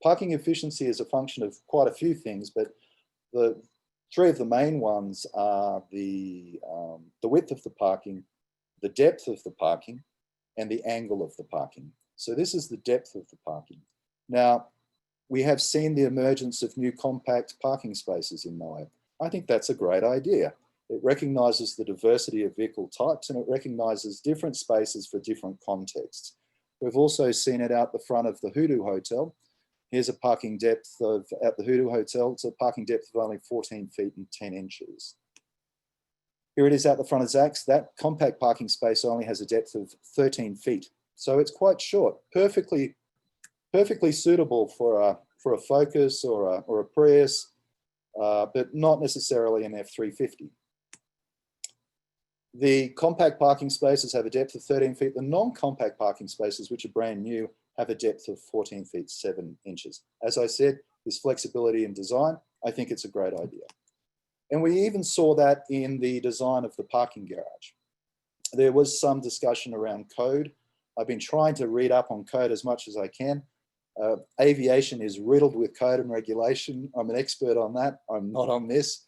Parking efficiency is a function of quite a few things, but the 3 of the main ones are the width of the parking, the depth of the parking, and the angle of the parking. So this is the depth of the parking. Now, we have seen the emergence of new compact parking spaces in Moab. I think that's a great idea. It recognises the diversity of vehicle types and it recognises different spaces for different contexts. We've also seen it out the front of the Hoodoo Hotel. Here's a parking depth at the Hoodoo Hotel. It's a parking depth of only 14 feet and 10 inches. Here it is out the front of Zach's. That compact parking space only has a depth of 13 feet. So it's quite short, perfectly suitable for a Focus or a Prius, but not necessarily an F350. The compact parking spaces have a depth of 13 feet. The non-compact parking spaces, which are brand new, have a depth of 14 feet 7 inches. As I said, this flexibility in design, I think it's a great idea. And we even saw that in the design of the parking garage. There was some discussion around code. I've been trying to read up on code as much as I can. Aviation is riddled with code and regulation. I'm an expert on that. I'm not on this.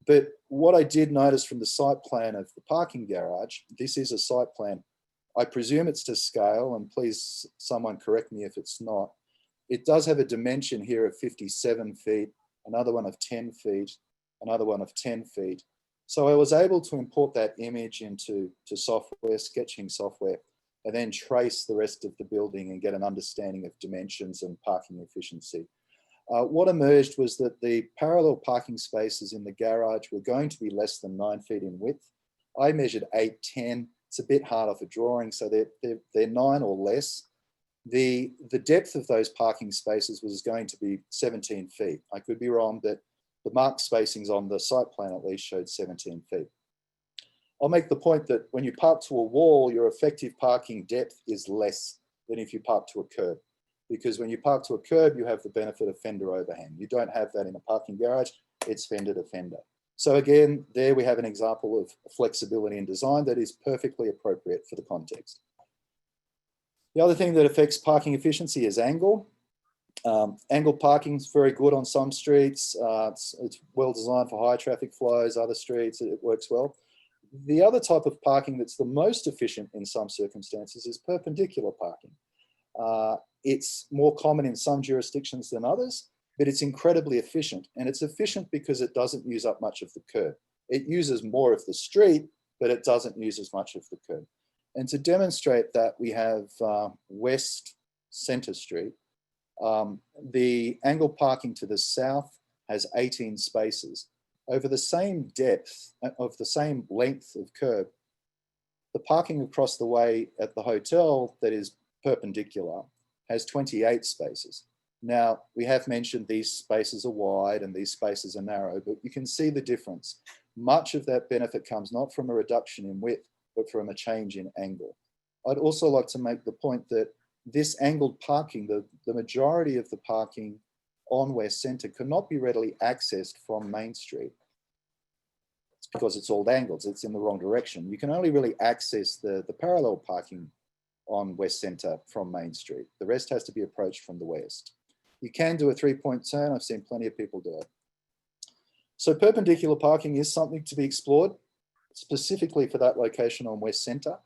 But what I did notice from the site plan of the parking garage, this is a site plan. I presume it's to scale, and please someone correct me if it's not. It does have a dimension here of 57 feet, another one of 10 feet, another one of 10 feet. So I was able to import that image into software, sketching software, and then trace the rest of the building and get an understanding of dimensions and parking efficiency. What emerged was that the parallel parking spaces in the garage were going to be less than 9 feet in width. I measured 8-10. It's a bit harder for drawing, so they're 9 or less. The depth of those parking spaces was going to be 17 feet. I could be wrong, but the mark spacings on the site plan at least showed 17 feet. I'll make the point that when you park to a wall, your effective parking depth is less than if you park to a curb. Because when you park to a curb, you have the benefit of fender overhang. You don't have that in a parking garage, it's fender to fender. So again, there we have an example of flexibility in design that is perfectly appropriate for the context. The other thing that affects parking efficiency is angle. Angle parking is very good on some streets. It's well designed for high traffic flows, other streets, it works well. The other type of parking that's the most efficient in some circumstances is perpendicular parking. It's more common in some jurisdictions than others, but it's incredibly efficient. And it's efficient because it doesn't use up much of the curb. It uses more of the street, but it doesn't use as much of the curb. And to demonstrate that, we have West Center Street. The angle parking to the south has 18 spaces. Over the same depth, of the same length of curb, the parking across the way at the hotel that is perpendicular has 28 spaces. Now, we have mentioned these spaces are wide and these spaces are narrow, but you can see the difference. Much of that benefit comes not from a reduction in width, but from a change in angle. I'd also like to make the point that this angled parking, the majority of the parking on West Center cannot be readily accessed from Main Street. It's because it's all angled, it's in the wrong direction. You can only really access the parallel parking on West Center from Main Street. The rest has to be approached from the west. You can do a 3-point turn. I've seen plenty of people do it. So perpendicular parking is something to be explored, specifically for that location on West Center.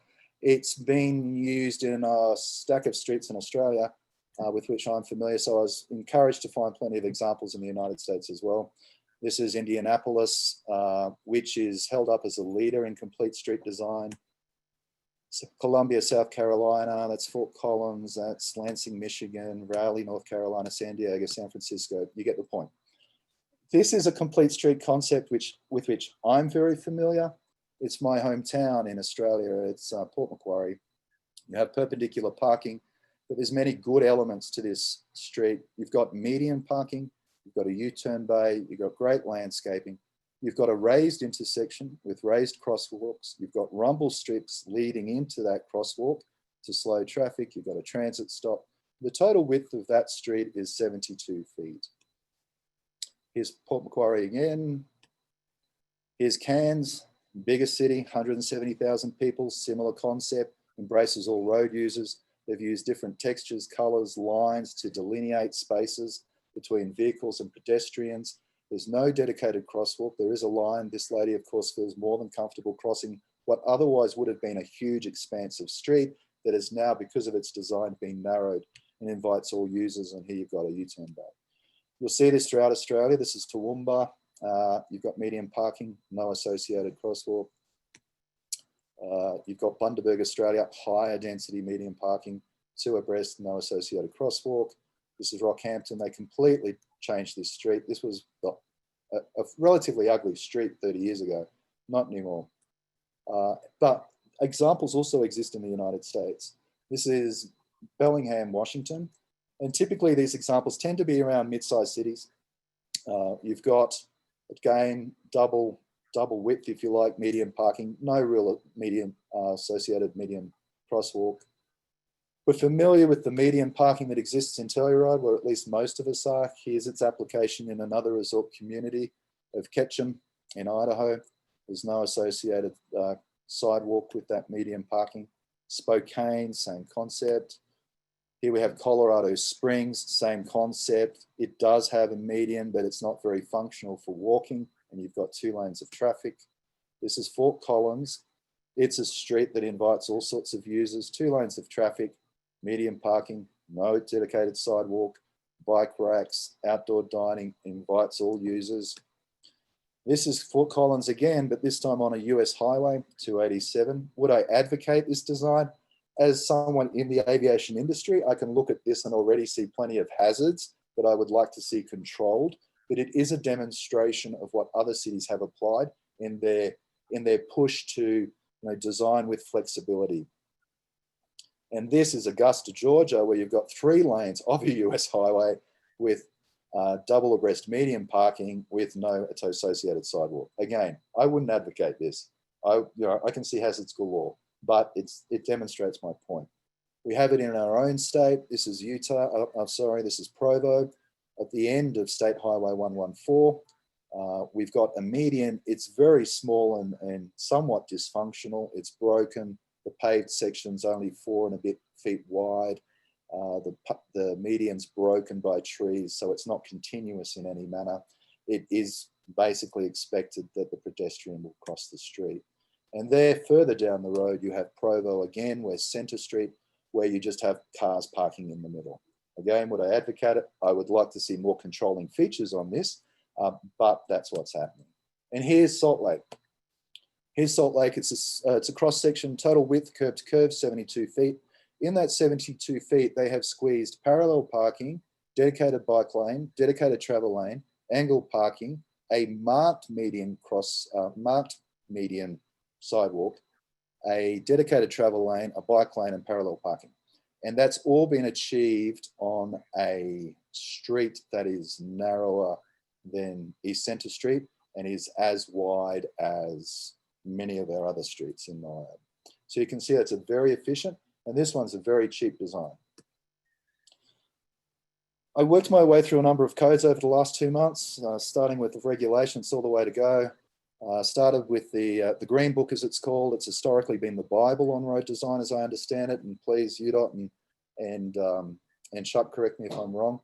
It's been used in a stack of streets in Australia with which I'm familiar. So I was encouraged to find plenty of examples in the United States as well. This is Indianapolis, which is held up as a leader in complete street design. Columbia, South Carolina, that's Fort Collins, that's Lansing, Michigan, Raleigh, North Carolina, San Diego, San Francisco. You get the point. This is a complete street concept with which I'm very familiar. It's my hometown in Australia. It's Port Macquarie. You have perpendicular parking, but there's many good elements to this street. You've got median parking, you've got a U-turn bay, you've got great landscaping. You've got a raised intersection with raised crosswalks. You've got rumble strips leading into that crosswalk to slow traffic. You've got a transit stop. The total width of that street is 72 feet. Here's Port Macquarie again. Here's Cairns, bigger city, 170,000 people, similar concept, embraces all road users. They've used different textures, colors, lines to delineate spaces between vehicles and pedestrians. There's no dedicated crosswalk. There is a line. This lady, of course, feels more than comfortable crossing what otherwise would have been a huge expanse of street that is now, because of its design, being narrowed and invites all users. And here you've got a U-turn bay. You'll see this throughout Australia. This is Toowoomba. You've got median parking, no associated crosswalk. You've got Bundaberg, Australia, higher density median parking, 2 abreast, no associated crosswalk. This is Rockhampton. They completely changed this street. This was a relatively ugly street 30 years ago, not anymore. But examples also exist in the United States. This is Bellingham, Washington. And typically these examples tend to be around mid-sized cities. You've got, again, double width, if you like, median parking, no real median associated median crosswalk. We're familiar with the median parking that exists in Telluride, or at least most of us are. Here's its application in another resort community of Ketchum in Idaho. There's no associated sidewalk with that median parking. Spokane, same concept. Here we have Colorado Springs, same concept. It does have a median, but it's not very functional for walking, and you've got 2 lanes of traffic. This is Fort Collins. It's a street that invites all sorts of users, 2 lanes of traffic, median parking, no dedicated sidewalk, bike racks, outdoor dining, invites all users. This is Fort Collins again, but this time on a US highway, 287. Would I advocate this design? As someone in the aviation industry, I can look at this and already see plenty of hazards that I would like to see controlled, but it is a demonstration of what other cities have applied in their push to design with flexibility. And this is Augusta, Georgia, where you've got 3 lanes of a US highway with double abreast median parking with no associated sidewalk. Again, I wouldn't advocate this. I can see hazards galore, but it demonstrates my point. We have it in our own state. This is Utah. I'm sorry, this is Provo. At the end of State Highway 114, we've got a median. It's very small and somewhat dysfunctional. It's broken. The paved section's only 4 and a bit feet wide. The median's broken by trees, so it's not continuous in any manner. It is basically expected that the pedestrian will cross the street. And there, further down the road, you have Provo again, where Center Street, where you just have cars parking in the middle. Again, would I advocate it? I would like to see more controlling features on this, but that's what's happening. And here's Salt Lake. Here's Salt Lake. It's a cross section, total width, curb to curb, 72 feet. In that 72 feet, they have squeezed parallel parking, dedicated bike lane, dedicated travel lane, angled parking, a marked median sidewalk, a dedicated travel lane, a bike lane, and parallel parking. And that's all been achieved on a street that is narrower than East Center Street and is as wide as many of our other streets in Moab. So you can see it's a very efficient, and this one's a very cheap design. I worked my way through a number of codes over the last 2 months, starting with the regulations all the way to go. Started with the Green Book, as it's called. It's historically been the Bible on road design, as I understand it. And please, UDOT and Chuck, correct me if I'm wrong.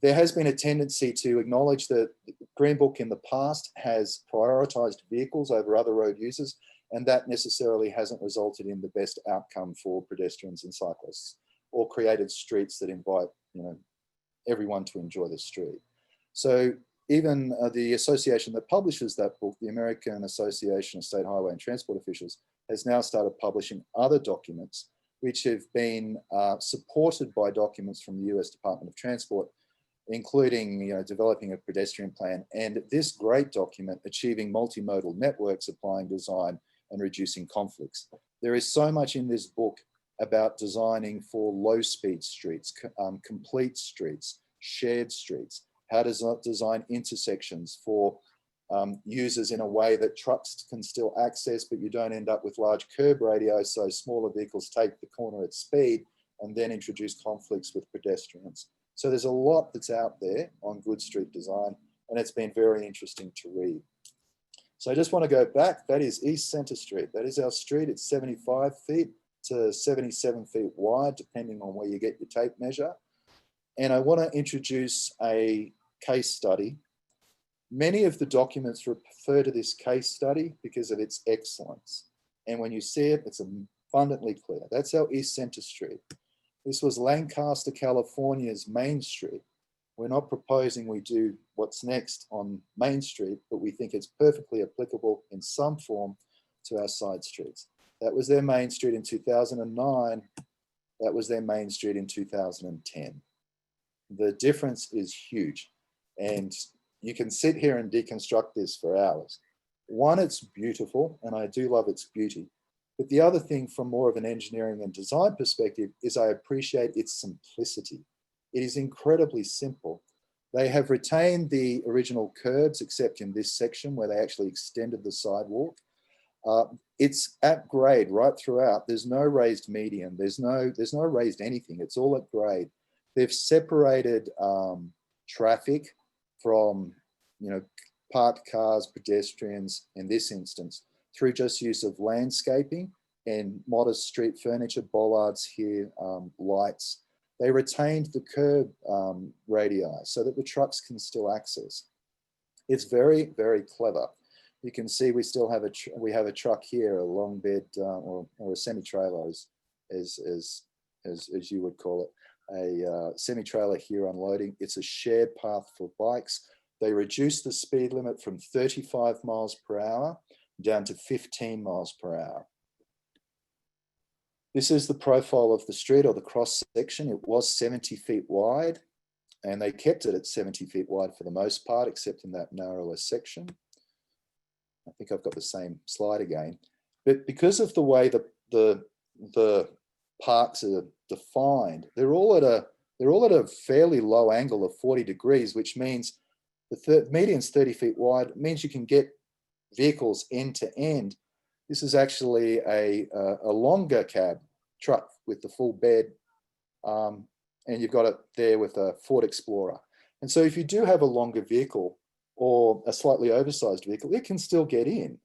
There has been a tendency to acknowledge that the Green Book in the past has prioritized vehicles over other road users, and that necessarily hasn't resulted in the best outcome for pedestrians and cyclists, or created streets that invite everyone to enjoy the street. So even the association that publishes that book, the American Association of State Highway and Transport Officials, has now started publishing other documents which have been supported by documents from the US Department of Transport, including developing a pedestrian plan, and this great document, Achieving Multimodal Networks, Applying Design and Reducing Conflicts. There is so much in this book about designing for low-speed streets, complete streets, shared streets, how to design intersections for users in a way that trucks can still access, but you don't end up with large curb radios, so smaller vehicles take the corner at speed and then introduce conflicts with pedestrians. So there's a lot that's out there on good street design, and it's been very interesting to read. So I just want to go back. That is East Center Street. That is our street. It's 75 feet to 77 feet wide, depending on where you get your tape measure. And I want to introduce a case study. Many of the documents refer to this case study because of its excellence. And when you see it, it's abundantly clear. That's our East Center Street. This was Lancaster, California's Main Street. We're not proposing we do what's next on Main Street, but we think it's perfectly applicable in some form to our side streets. That was their Main Street in 2009. That was their Main Street in 2010. The difference is huge. And you can sit here and deconstruct this for hours. One, it's beautiful, and I do love its beauty. But the other thing from more of an engineering and design perspective is I appreciate its simplicity. It is incredibly simple. They have retained the original curbs, except in this section where they actually extended the sidewalk. It's at grade right throughout. There's no raised median. There's no raised anything. It's all at grade. They've separated traffic from, parked cars, pedestrians, in this instance, through just use of landscaping and modest street furniture, bollards here, lights. They retained the curb radii so that the trucks can still access. It's very, very clever. You can see we still have a truck here, a long bed or a semi-trailer, as you would call it, a semi-trailer here unloading. It's a shared path for bikes. They reduced the speed limit from 35 miles per hour down to 15 miles per hour. This is the profile of the street, or the cross section. It was 70 feet wide, and they kept it at 70 feet wide for the most part, except in that narrower section. I think I've got the same slide again. But because of the way the parks are defined, they're all at a fairly low angle of 40 degrees, which means the median's 30 feet wide. It means you can get vehicles end to end. This is actually a longer cab truck with the full bed, and you've got it there with a Ford Explorer. And so if you do have a longer vehicle or a slightly oversized vehicle, it can still get in.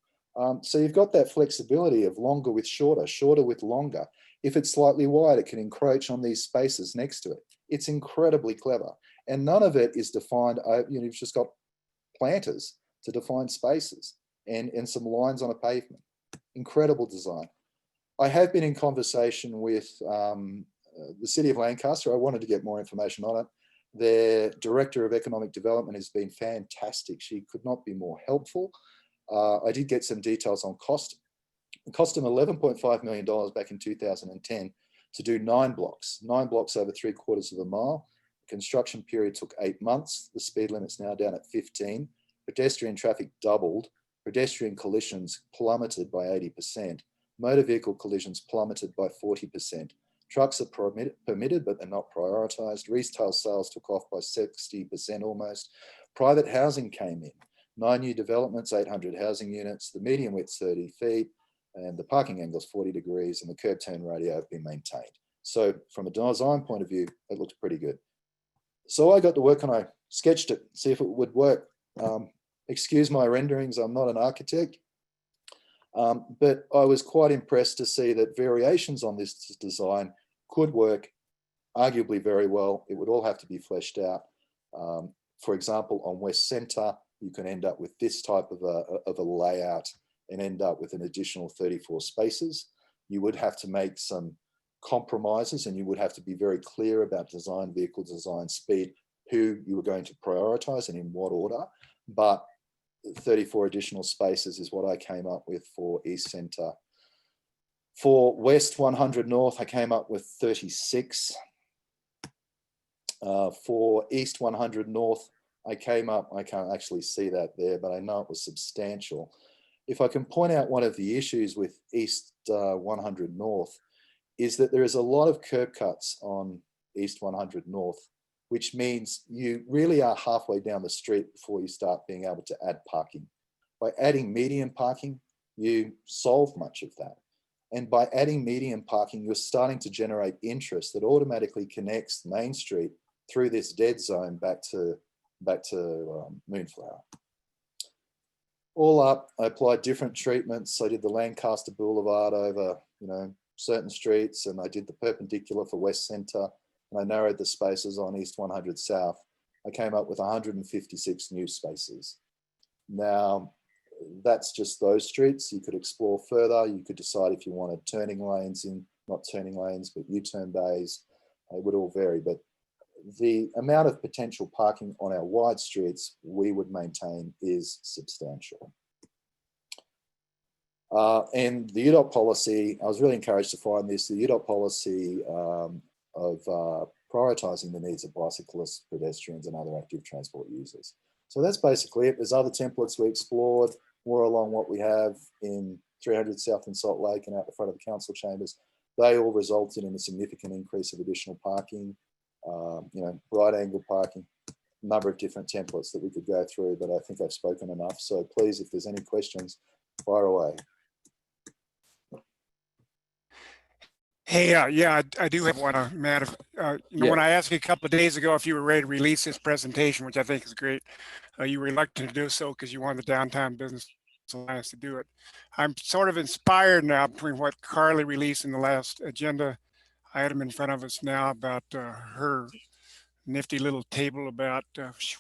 So you've got that flexibility of longer with shorter, shorter with longer. If it's slightly wide, it can encroach on these spaces next to it. It's incredibly clever. And none of it is defined. You've just got planters to define spaces and some lines on a pavement. Incredible design. I have been in conversation with the City of Lancaster. I wanted to get more information on it. Their Director of Economic Development has been fantastic. She could not be more helpful. I did get some details on cost. It cost them $11.5 million back in 2010 to do 9 blocks over 3/4 of a mile. The construction period took 8 months. The speed limit's now down at 15. Pedestrian traffic doubled. Pedestrian collisions plummeted by 80%. Motor vehicle collisions plummeted by 40%. Trucks are permitted, but they're not prioritised. Retail sales took off by 60% almost. Private housing came in. 9 new developments, 800 housing units. The median width's 30 feet, and the parking angle's 40 degrees, and the curb turn radio have been maintained. So from a design point of view, it looks pretty good. So I got to work and I sketched it, see if it would work. Excuse my renderings, I'm not an architect. But I was quite impressed to see that variations on this design could work arguably very well. It would all have to be fleshed out. For example, on West Centre, you can end up with this type of a layout and end up with an additional 34 spaces. You would have to make some compromises, and you would have to be very clear about design, vehicle design, speed, who you were going to prioritise and in what order. But 34 additional spaces is what I came up with for East Centre. For West 100 North, I came up with 36. For East 100 North, I can't actually see that there, but I know it was substantial. If I can point out one of the issues with East 100 North is that there is a lot of curb cuts on East 100 North, which means you really are halfway down the street before you start being able to add parking. By adding median parking, you solve much of that. And by adding median parking, you're starting to generate interest that automatically connects Main Street through this dead zone back to Moonflower. All up, I applied different treatments. I did the Lancaster Boulevard over, certain streets, and I did the perpendicular for West Centre, and I narrowed the spaces on East 100 South. I came up with 156 new spaces. Now, that's just those streets. You could explore further. You could decide if you wanted turning lanes in, not turning lanes, but U-turn bays. It would all vary, but the amount of potential parking on our wide streets we would maintain is substantial. And the UDOT policy, I was really encouraged to find this, the UDOT policy of prioritising the needs of bicyclists, pedestrians and other active transport users. So that's basically it. There's other templates we explored. more along what we have in 300 South in Salt Lake and out the front of the council chambers. They all resulted in a significant increase of additional parking, right angle parking, a number of different templates that we could go through, but I think I've spoken enough. So please, if there's any questions, fire away. Hey, yeah, I do have one, Matt. When I asked you a couple of days ago if you were ready to release this presentation, which I think is great, you were reluctant to do so because you wanted the Downtown Business Alliance to do it. I'm sort of inspired now between what Carly released in the last agenda item in front of us now about her nifty little table about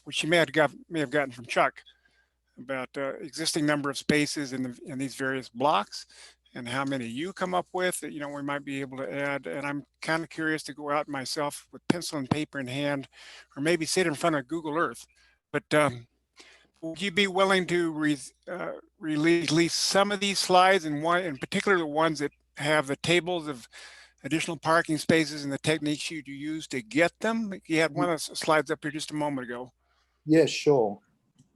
which she may have gotten from Chuck about existing number of spaces in these various blocks and how many you come up with that, we might be able to add. And I'm kind of curious to go out myself with pencil and paper in hand, or maybe sit in front of Google Earth. But would you be willing to release some of these slides, and one in particular, the ones that have the tables of additional parking spaces and the techniques you use to get them? You had one of the slides up here just a moment ago. Yeah, sure.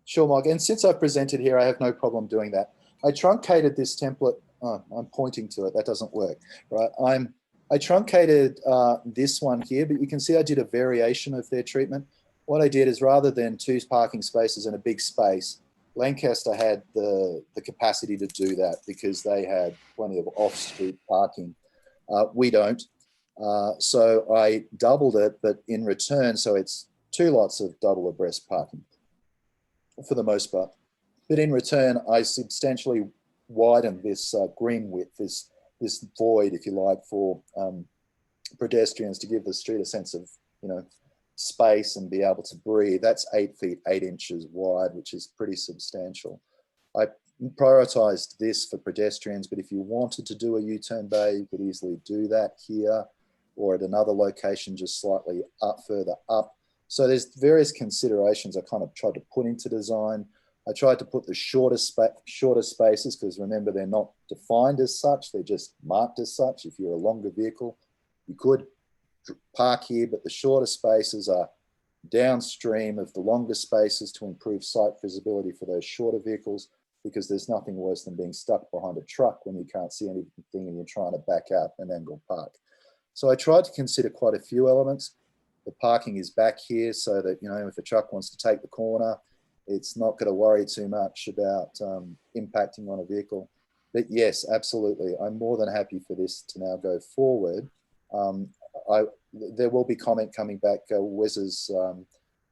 Sure, Mark. And since I've presented here, I have no problem doing that. I truncated this template. Oh, I'm pointing to it. That doesn't work, right? I truncated this one here, but you can see I did a variation of their treatment. What I did is, rather than 2 parking spaces in a big space, Lancaster had the capacity to do that because they had plenty of off-street parking. We don't. So I doubled it, but in return, so it's 2 lots of double abreast parking for the most part. But in return, I substantially widened this green width, this void, if you like, for pedestrians to give the street a sense of, space and be able to breathe. That's 8 feet 8 inches wide, which is pretty substantial. I prioritized this for pedestrians, but if you wanted to do a U-turn bay, you could easily do that here or at another location just slightly further up. So there's various considerations I kind of tried to put into design. I tried to put the shorter spaces, because remember, they're not defined as such, they're just marked as such. If you're a longer vehicle, you could park here, but the shorter spaces are downstream of the longer spaces to improve sight visibility for those shorter vehicles, because there's nothing worse than being stuck behind a truck when you can't see anything and you're trying to back out and then go park. So I tried to consider quite a few elements. The parking is back here so that, if a truck wants to take the corner, it's not going to worry too much about impacting on a vehicle. But yes, absolutely. I'm more than happy for this to now go forward. There will be comment coming back. Wes has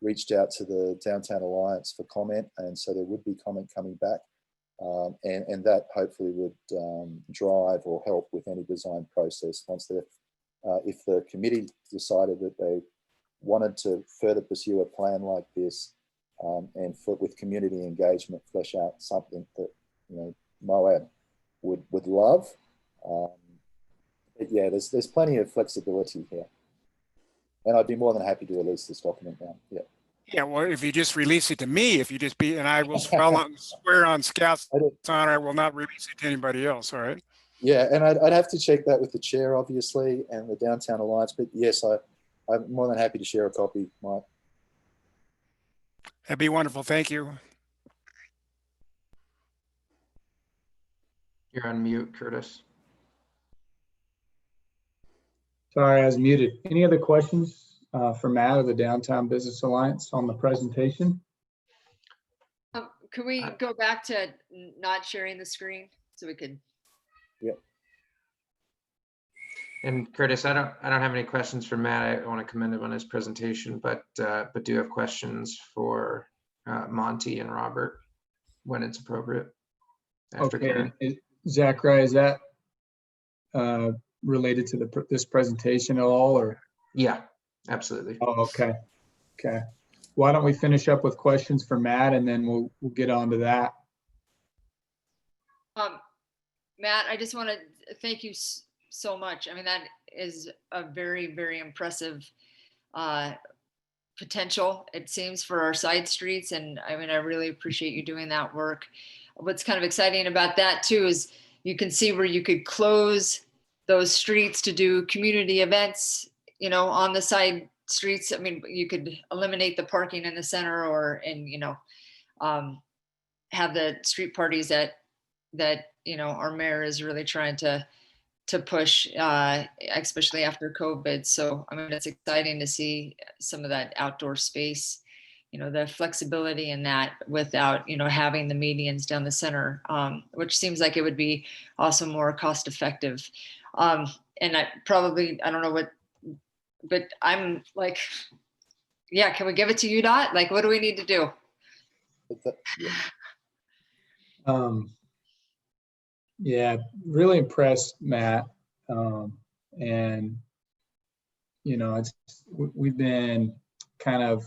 reached out to the Downtown Alliance for comment, and so there would be comment coming back. And that hopefully would drive or help with any design process once if the committee decided that they wanted to further pursue a plan like this, and with community engagement, flesh out something that Moab would love. But yeah, there's plenty of flexibility here, and I'd be more than happy to release this document now. Yeah. Yeah, well, if you just release it to me, and I will swear on Scout's honor, I will not release it to anybody else. All right. Yeah, and I'd have to check that with the chair, obviously, and the Downtown Alliance. But yes, I'm more than happy to share a copy, Mike. That'd be wonderful. Thank you. You're on mute, Curtis. Sorry, I was muted. Any other questions for Matt of the Downtown Business Alliance on the presentation? Could we go back to not sharing the screen so we could? Yep. And Curtis, I don't have any questions for Matt. I want to commend him on his presentation, but do have questions for Monty and Robert when it's appropriate. Okay, Zachary, is that related to this presentation at all, or? Yeah, absolutely. Oh, okay. Okay. Why don't we finish up with questions for Matt, and then we'll get on to that. Matt, I just want to thank you so much. I mean, that is a very, very impressive potential, it seems, for our side streets. And I mean, I really appreciate you doing that work. What's kind of exciting about that too is you can see where you could close those streets to do community events, on the side streets. I mean, you could eliminate the parking in the center have the street parties that our mayor is really trying to push, especially after COVID. So I mean, it's exciting to see some of that outdoor space, the flexibility in that without, having the medians down the center, which seems like it would be also more cost effective. And I don't know what, but I'm like, yeah, can we give it to UDOT? Like, what do we need to do? Yeah, really impressed, Matt. And we've been kind of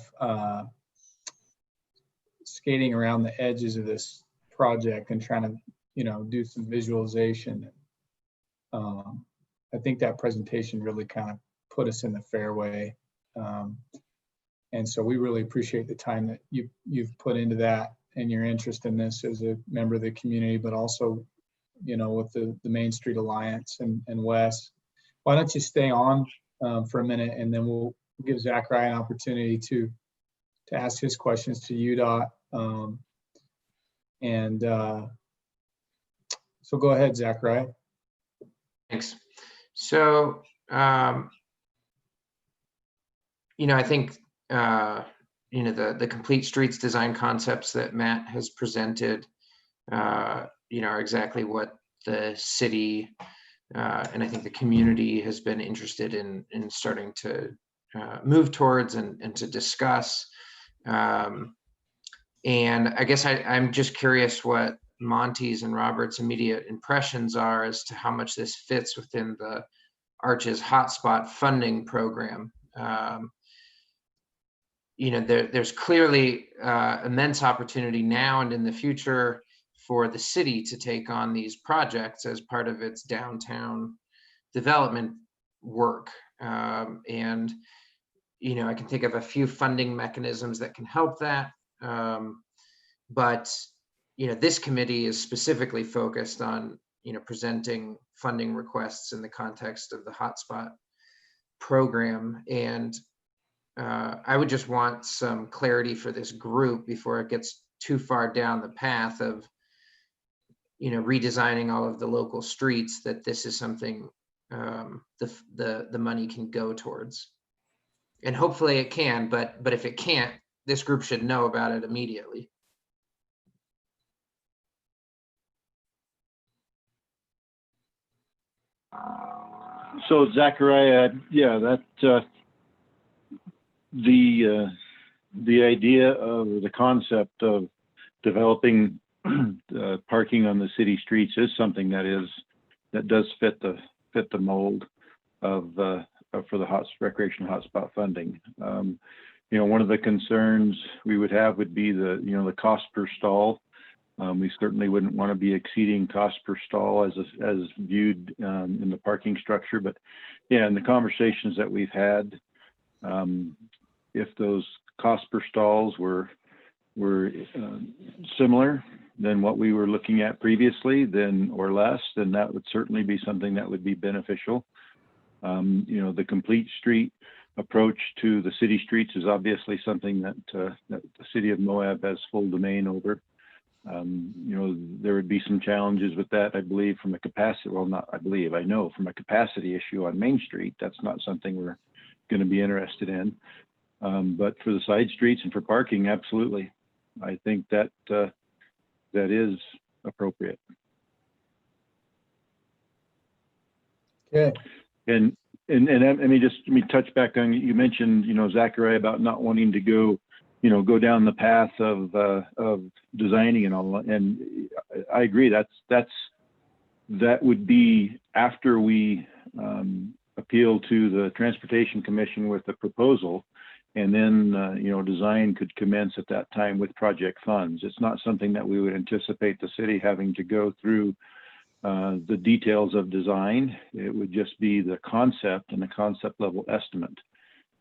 skating around the edges of this project and trying to do some visualization. I think that presentation really kind of put us in the fairway. And so we really appreciate the time that you've put into that and your interest in this as a member of the community, but also, with the Main Street Alliance and Wes. Why don't you stay on for a minute, and then we'll give Zachariah an opportunity to ask his questions to UDOT. So go ahead, Zachariah. Thanks. So, I think, the complete streets design concepts that Matt has presented, are exactly what the city and I think the community has been interested in starting to move towards and to discuss. And I guess I'm just curious what Monty's and Robert's immediate impressions are as to how much this fits within the Arch's Hotspot funding program. There's clearly immense opportunity now and in the future for the city to take on these projects as part of its downtown development work. And I can think of a few funding mechanisms that can help that. But this committee is specifically focused on, presenting funding requests in the context of the Hotspot program. And I would just want some clarity for this group before it gets too far down the path of, redesigning all of the local streets, that this is something the money can go towards. And hopefully it can, but if it can't, this group should know about it immediately. So Zachariah, yeah, that the idea of the concept of developing parking on the city streets is something that does fit the mold of for the recreational hotspot funding. One of the concerns we would have would be the cost per stall. We certainly wouldn't want to be exceeding cost per stall as viewed in the parking structure. But yeah, in the conversations that we've had, if those cost per stalls were similar than what we were looking at previously, or less, then that would certainly be something that would be beneficial. The complete street approach to the city streets is obviously something that the city of Moab has full domain over. There would be some challenges with that, I believe, from a capacity, well, not I believe, I know from a capacity issue on Main Street. That's not something we're going to be interested in. But for the side streets and for parking, absolutely. I think that that is appropriate. Okay. And let me touch back on, you mentioned, Zachariah, about not wanting to go down the path of designing and all. And I agree. That would be after we appeal to the Transportation Commission with the proposal, and then design could commence at that time with project funds. It's not something that we would anticipate the city having to go through the details of design. It would just be the concept and the concept level estimate.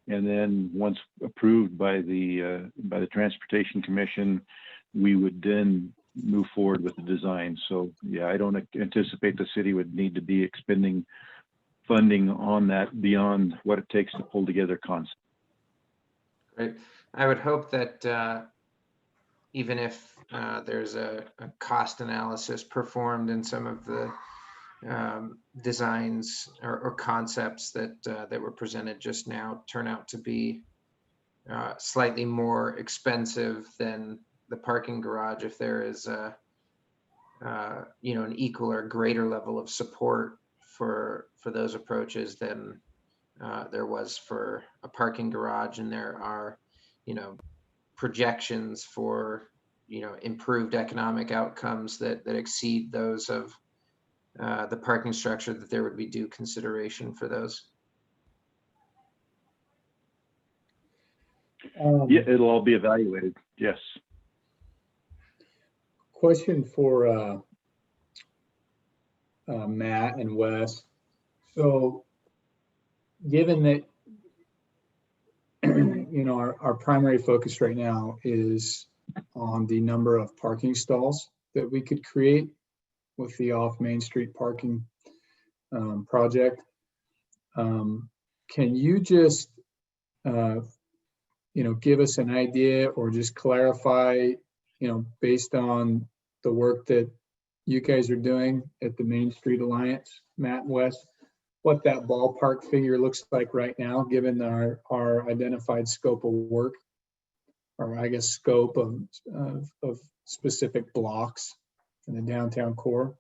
And then once approved by the Transportation Commission, we would then move forward with the design. So yeah, I don't anticipate the city would need to be expending funding on that beyond what it takes to pull together concept. Great. I would hope that even if there's a cost analysis performed in some of the designs or concepts that were presented just now, turn out to be slightly more expensive than the parking garage, if there is an equal or greater level of support for those approaches than there was for a parking garage, and there are projections for improved economic outcomes that exceed those of the parking structure, that there would be due consideration for those. Yeah, it'll all be evaluated. Yes. Question for Matt and Wes. So given that our primary focus right now is on the number of parking stalls that we could create with the off Main Street parking project, can you just give us an idea or just clarify, based on the work that you guys are doing at the Main Street Alliance, Matt and Wes, what that ballpark figure looks like right now, given our identified scope of work, or I guess scope of specific blocks in the downtown core?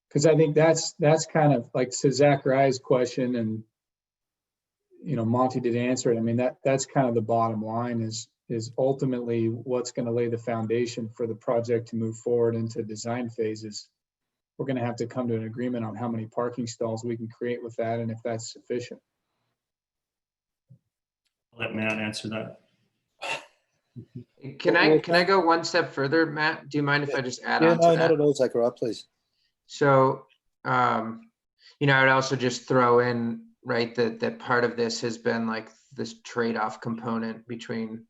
Because I think that's kind of like to Zachariah's question, and Monty did answer it. I mean, that's kind of the bottom line is ultimately what's going to lay the foundation for the project to move forward into design phases. We're going to have to come to an agreement on how many parking stalls we can create with that, and if that's sufficient. I'll let Matt answer that. Can I go one step further, Matt? Do you mind if I just add on to no, that? not at all, Zachariah, please. So, I would also just throw in, right, that part of this has been like this trade-off component between,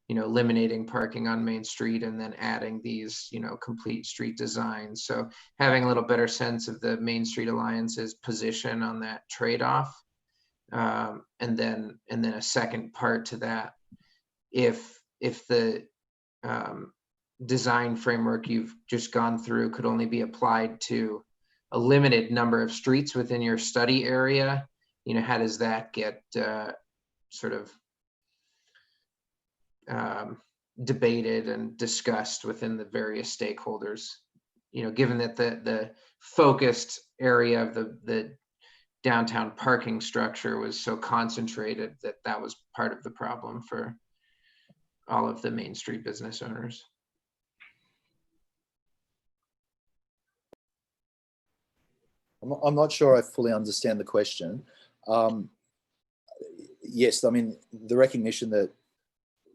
eliminating parking on Main Street and then adding these, complete street designs. So having a little better sense of the Main Street Alliance's position on that trade-off. And then a second part to that, if the design framework you've just gone through could only be applied to a limited number of streets within your study area, how does that get sort of debated and discussed within the various stakeholders? Given that the focused area of the downtown parking structure was so concentrated that was part of the problem for all of the Main Street business owners. I'm not sure I fully understand the question. Yes, I mean, the recognition that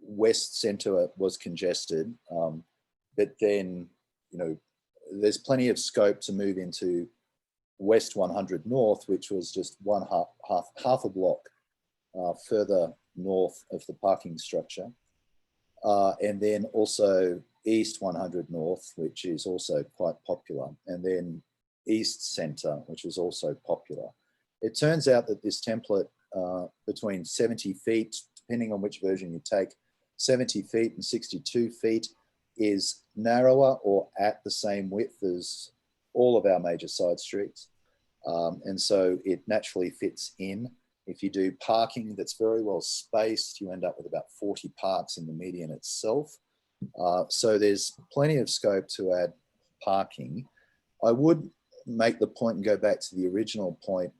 West Centre was congested, but then, there's plenty of scope to move into West 100 North, which was just half a block further north of the parking structure. And then also East 100 North, which is also quite popular. And then East Centre, which is also popular. It turns out that this template between 70 feet, depending on which version you take, 70 feet and 62 feet is narrower or at the same width as all of our major side streets. And so it naturally fits in. If you do parking that's very well spaced, you end up with about 40 parks in the median itself. So there's plenty of scope to add parking. I would make the point and go back to the original point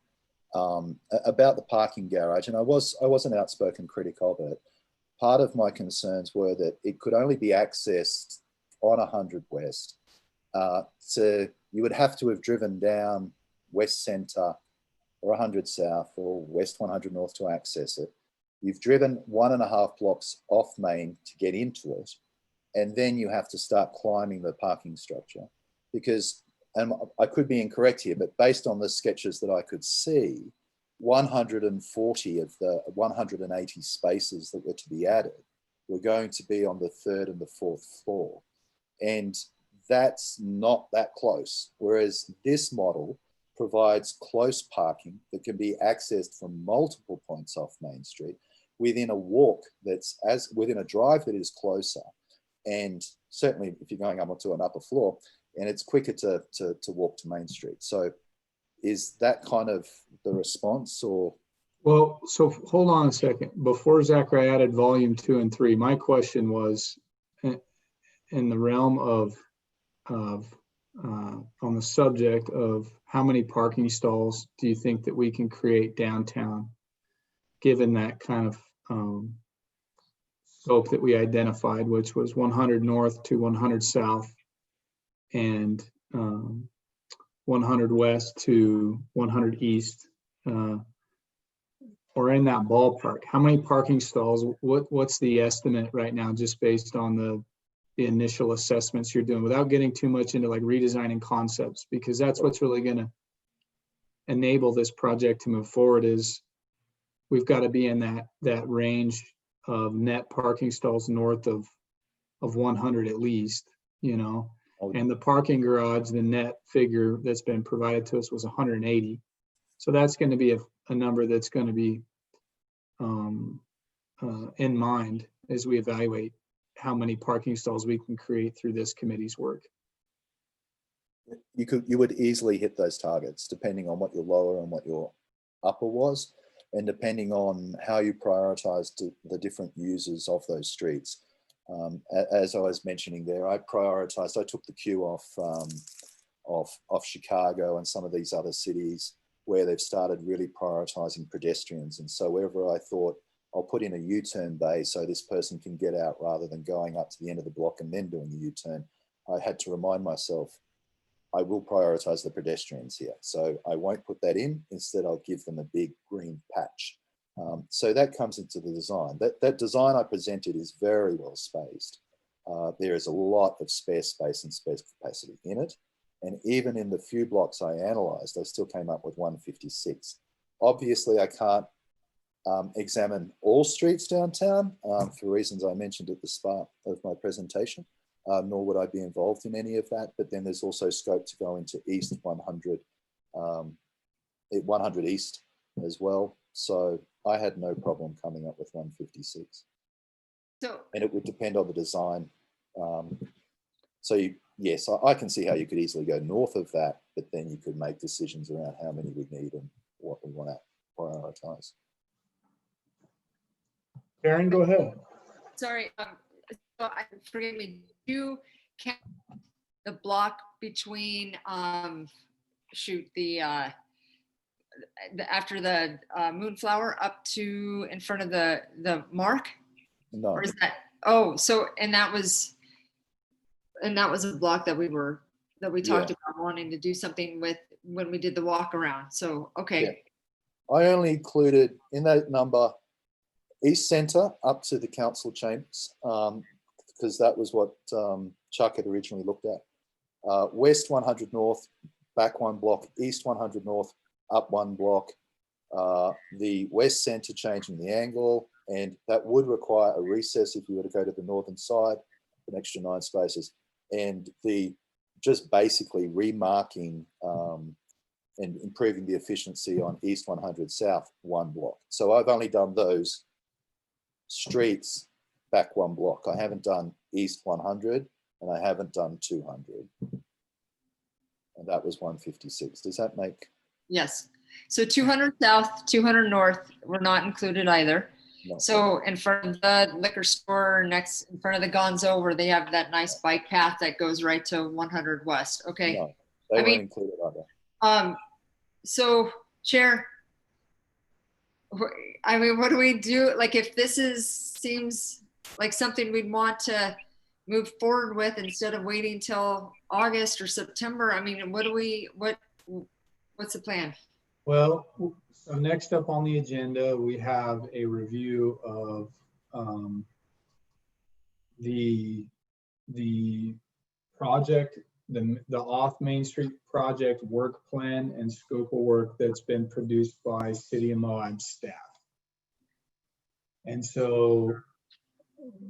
about the parking garage, and I was an outspoken critic of it. Part of my concerns were that it could only be accessed on 100 West. So you would have to have driven down West Centre or 100 South or West 100 North to access it. You've driven 1.5 blocks off Main to get into it, and then you have to start climbing the parking structure because, and I could be incorrect here, but based on the sketches that I could see, 140 of the 180 spaces that were to be added were going to be on the 3rd and the 4th floor. And that's not that close. Whereas this model provides close parking that can be accessed from multiple points off Main Street within a walk within a drive that is closer, and certainly if you're going up onto an upper floor, and it's quicker to walk to Main Street. So is that kind of the response, or? Well, so hold on a second. Before Zachary added volume 2 and 3, my question was in the realm of on the subject of how many parking stalls do you think that we can create downtown, given that kind of scope that we identified, which was 100 north to 100 south and 100 west to 100 east, or in that ballpark. How many parking stalls? What's the estimate right now, just based on the initial assessments you're doing, without getting too much into like redesigning concepts, because that's what's really going to enable this project to move forward. Is we've got to be in that range of net parking stalls north of 100 at least, you know. And the parking garage, the net figure that's been provided to us was 180. So that's going to be a number that's going to be in mind as we evaluate how many parking stalls we can create through this committee's work. You would easily hit those targets depending on what your lower and what your upper was, and depending on how you prioritized the different users of those streets. As I was mentioning there, I took the cue off Chicago and some of these other cities where they've started really prioritizing pedestrians. And so wherever I thought I'll put in a U-turn bay so this person can get out rather than going up to the end of the block and then doing the U-turn, I had to remind myself, I will prioritize the pedestrians here. So I won't put that in. Instead, I'll give them a big green patch. So that comes into the design. That design I presented is very well spaced. There is a lot of spare space and spare capacity in it. And even in the few blocks I analyzed, I still came up with 156. Obviously, I can't examine all streets downtown for reasons I mentioned at the start of my presentation, nor would I be involved in any of that. But then there's also scope to go into East 100, 100 East as well. So I had no problem coming up with 156. And it would depend on the design. Yes, I can see how you could easily go north of that, but then you could make decisions around how many we need and what we want to prioritize. Karen, go ahead. Sorry, forgive me. You count the block between after the Moonflower up to in front of the mark? No. Or is that and that was a block that we talked about wanting to do something with when we did the walk around. So okay. Yeah. I only included in that number East Center up to the council chambers, because that was what Chuck had originally looked at. West 100 North, back one block, East 100 North, up one block. The West Center changing the angle, and that would require a recess if you were to go to the northern side, an extra 9 spaces. And just basically remarking and improving the efficiency on East 100 South one block. So I've only done those streets back one block. I haven't done East 100 and I haven't done 200. And that was 156. Does that make? Yes. So 200 South, 200 North were not included either. No. So in front of the liquor store, next in front of the Gonzo, where they have that nice bike path that goes right to 100 West. Okay. No, they weren't included either. So Chair, I mean, what do we do? Like, if this seems like something we'd want to move forward with instead of waiting till August or September, I mean, what's the plan? Well, so next up on the agenda, we have a review of the project, the off Main Street project work plan and scope of work that's been produced by City of Moab staff. And so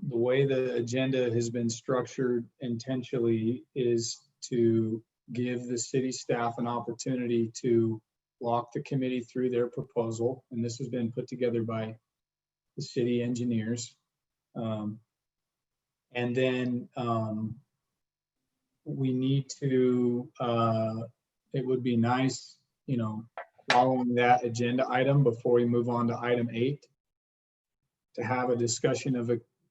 the way the agenda has been structured intentionally is to give the city staff an opportunity to walk the committee through their proposal. And this has been put together by the city engineers. And then we need to, it would be nice, you know, following that agenda item before we move on to item 8, to have a discussion of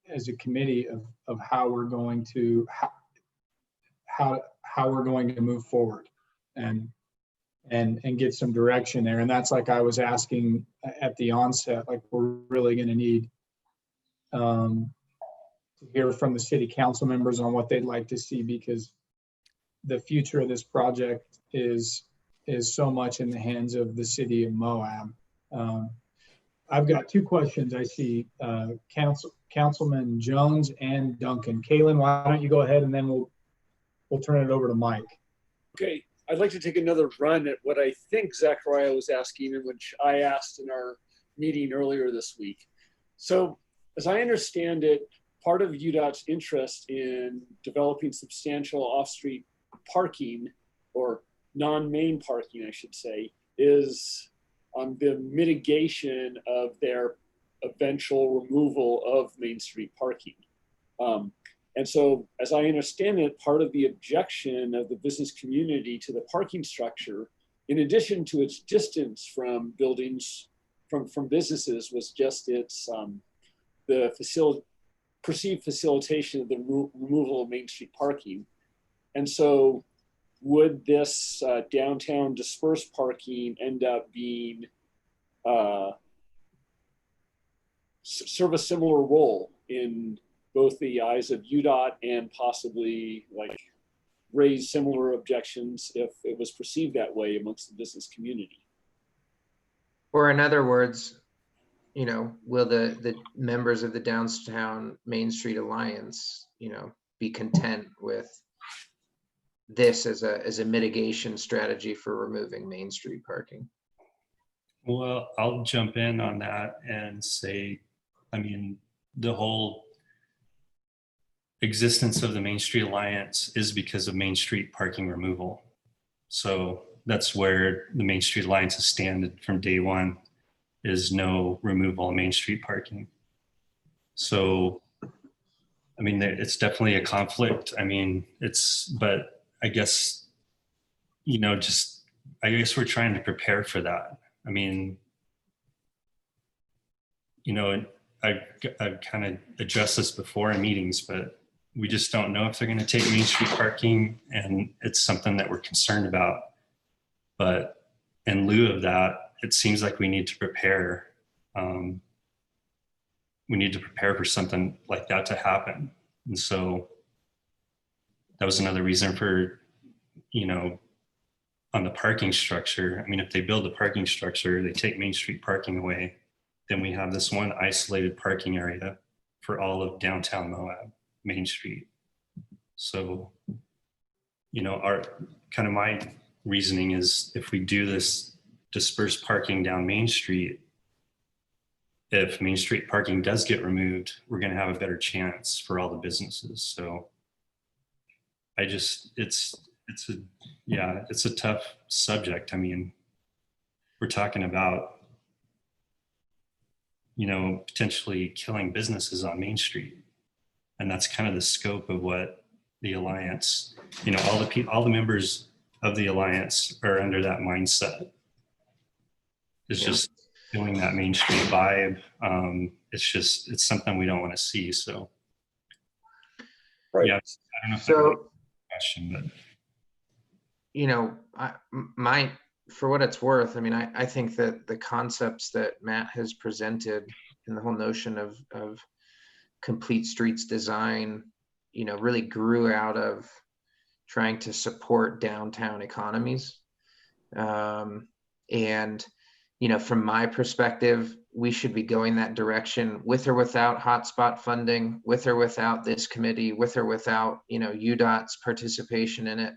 as a committee of how we're going to, how we're going to move forward and get some direction there. And that's like I was asking at the onset, like we're really going to need to hear from the city council members on what they'd like to see, because the future of this project is so much in the hands of the city of Moab. I've got 2 questions. I see Councilman Jones and Duncan. Kaylin, why don't you go ahead, and then we'll turn it over to Mike. Okay, I'd like to take another run at what I think Zachariah was asking, and which I asked in our meeting earlier this week. So as I understand it, part of UDOT's interest in developing substantial off-street parking, or non-main parking, I should say, is on the mitigation of their eventual removal of Main Street parking. And so, as I understand it, part of the objection of the business community to the parking structure, in addition to its distance from buildings, from businesses, was just its perceived facilitation of the removal of Main Street parking. And so, would this downtown dispersed parking end up being serve a similar role in both the eyes of UDOT and possibly like raise similar objections if it was perceived that way amongst the business community? Or in other words, you know, will the members of the Downtown Main Street Alliance, you know, be content with this as a mitigation strategy for removing Main Street parking? Well, I'll jump in on that and say, I mean, the whole existence of the Main Street Alliance is because of Main Street parking removal. So that's where the Main Street Alliance has stand from day one, is no removal of Main Street parking. So, I mean, it's definitely a conflict. I mean, but I guess, you know, I guess we're trying to prepare for that. I mean, you know, I've kind of addressed this before in meetings, but we just don't know if they're going to take Main Street parking, and it's something that we're concerned about. But in lieu of that, it seems like we need to prepare. We need to prepare for something like that to happen. And so that was another reason for, you know, on the parking structure. I mean, if they build the parking structure, they take Main Street parking away, then we have this one isolated parking area for all of downtown Moab, Main Street. So, you know, my reasoning is, if we do this dispersed parking down Main Street, if Main Street parking does get removed, we're going to have a better chance for all the businesses. So it's a tough subject. I mean, we're talking about, you know, potentially killing businesses on Main Street. And that's kind of the scope of what the Alliance, you know, all the members of the Alliance are under that mindset. It's just feeling that Main Street vibe. It's something we don't want to see. So, right. Yeah, I don't know if So, that was a question, but you know, for what it's worth, I mean, I think that the concepts that Matt has presented and the whole notion of complete streets design, you know, really grew out of trying to support downtown economies. And, you know, from my perspective, we should be going that direction with or without hotspot funding, with or without this committee, with or without, you know, UDOT's participation in it.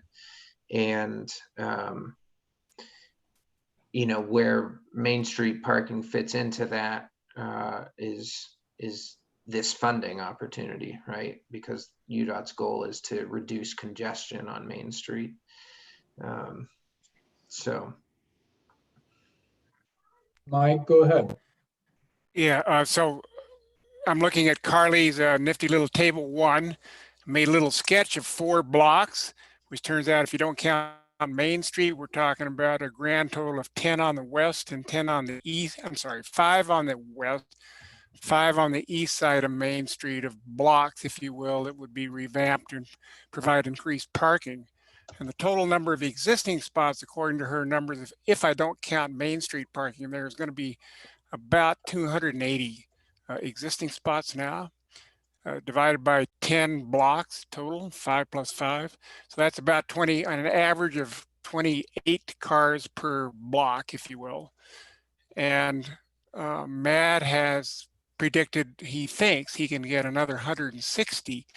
And, you know, where Main Street parking fits into that is this funding opportunity, right? Because UDOT's goal is to reduce congestion on Main Street. So. Mike, go ahead. Yeah, so I'm looking at Carly's nifty little table 1, made a little sketch of 4 blocks, which turns out if you don't count Main Street, we're talking about a grand total of 10 on the west and 10 on the east. I'm sorry, 5 on the west, 5 on the east side of Main Street of blocks, if you will, that would be revamped and provide increased parking. And the total number of existing spots, according to her numbers, if I don't count Main Street parking, there is going to be about 280 existing spots now, divided by 10 blocks total, 5 plus 5. So that's about 20, on an average of 28 cars per block, if you will. And Matt has predicted he thinks he can get another 160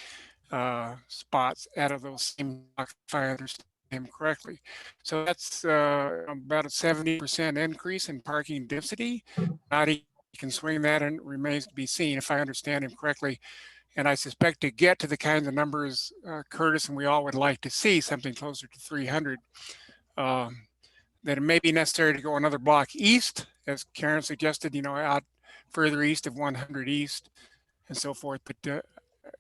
spots out of those same blocks, if I understand him correctly. So that's about a 70% increase in parking density. Not he can swing that, and it remains to be seen if I understand him correctly. And I suspect to get to the kinds of numbers Curtis and we all would like to see, something closer to 300, that it may be necessary to go another block east, as Karen suggested, you know, out further east of 100 East and so forth. But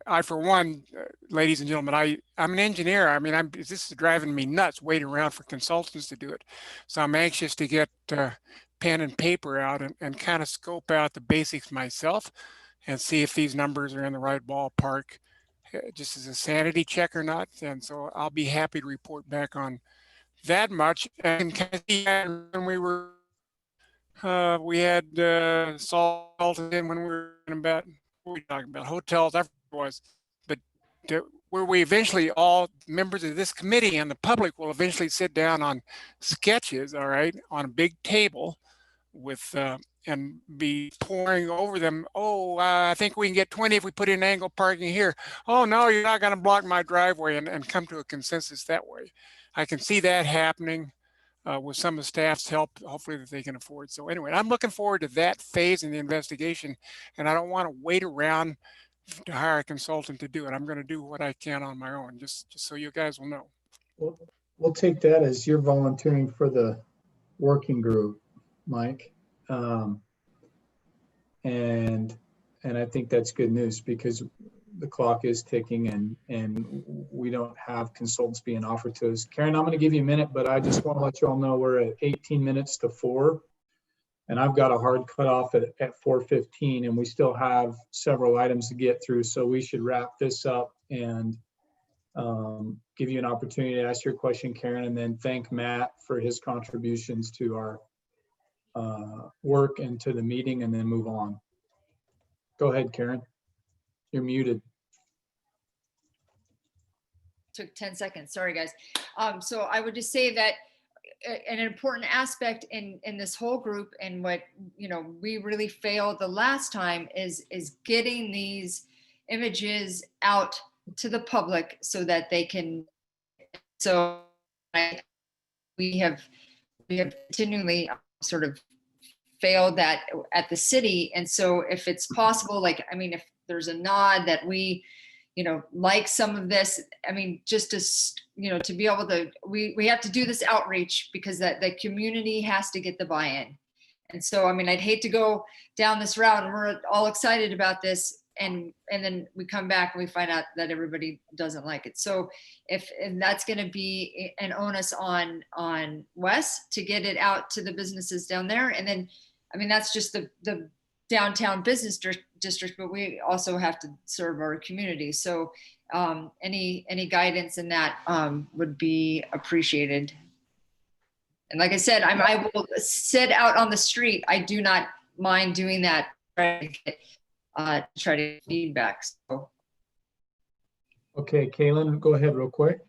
I, for one, ladies and gentlemen, I'm an engineer. I mean, this is driving me nuts waiting around for consultants to do it. So I'm anxious to get pen and paper out and kind of scope out the basics myself and see if these numbers are in the right ballpark, just as a sanity check or not. And so I'll be happy to report back on that much. And when we had salt in when we were about, what were we talking about? Hotels, I forget what it was. But where we eventually, all members of this committee and the public will eventually sit down on sketches, all right, on a big table with, and be pouring over them. Oh, I think we can get 20 if we put in angle parking here. Oh, no, you're not going to block my driveway, and come to a consensus that way. I can see that happening with some of the staff's help, hopefully that they can afford. So anyway, I'm looking forward to that phase in the investigation, and I don't want to wait around to hire a consultant to do it. I'm going to do what I can on my own, just so you guys will know. We'll take that as you're volunteering for the working group, Mike. And I think that's good news, because the clock is ticking and we don't have consultants being offered to us. Karen, I'm going to give you a minute, but I just want to let you all know we're at 18 minutes to 4, and I've got a hard cutoff at 4:15, and we still have several items to get through. So we should wrap this up and give you an opportunity to ask your question, Karen, and then thank Matt for his contributions to our work and to the meeting, and then move on. Go ahead, Karen. You're muted. Took 10 seconds. Sorry, guys. So I would just say that an important aspect in this whole group, and what, you know, we really failed the last time is getting these images out to the public so that they can. So we have continually sort of failed that at the city. And so if it's possible, like, I mean, if there's a nod that we, you know, like some of this, I mean, just to, you know, to be able to, we have to do this outreach, because that the community has to get the buy-in. And so, I mean, I'd hate to go down this route and we're all excited about this, and then we come back and we find out that everybody doesn't like it. So if that's going to be an onus on Wes to get it out to the businesses down there. And then, I mean, that's just the downtown business district, but we also have to serve our community. So any guidance in that would be appreciated. And like I said, I will sit out on the street. I do not mind doing that. Try to get feedback. So. Okay, Kaylin, go ahead real quick.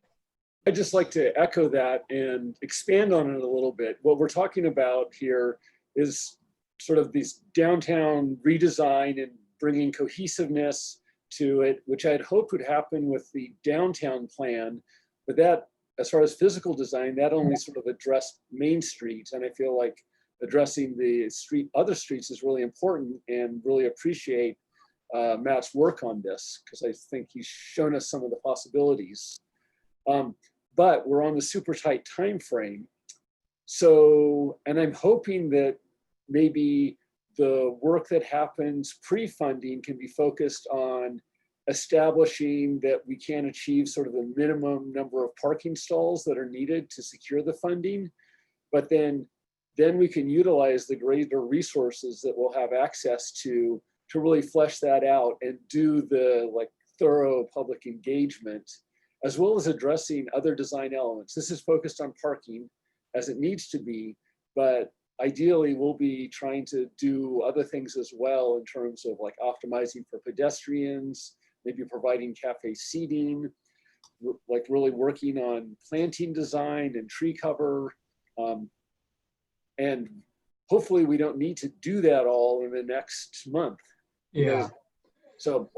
I'd just like to echo that and expand on it a little bit. What we're talking about here is sort of these downtown redesign and bringing cohesiveness to it, which I'd hoped would happen with the downtown plan. But that, as far as physical design, that only sort of addressed Main Street. And I feel like addressing the other streets is really important, and really appreciate Matt's work on this, because I think he's shown us some of the possibilities. But we're on the super tight time frame. So, and I'm hoping that maybe the work that happens pre-funding can be focused on establishing that we can achieve sort of the minimum number of parking stalls that are needed to secure the funding. But then we can utilize the greater resources that we'll have access to really flesh that out and do the like thorough public engagement, as well as addressing other design elements. This is focused on parking as it needs to be, but ideally we'll be trying to do other things as well in terms of like optimizing for pedestrians, maybe providing cafe seating, like really working on planting design and tree cover. And hopefully we don't need to do that all in the next month. Yeah. So,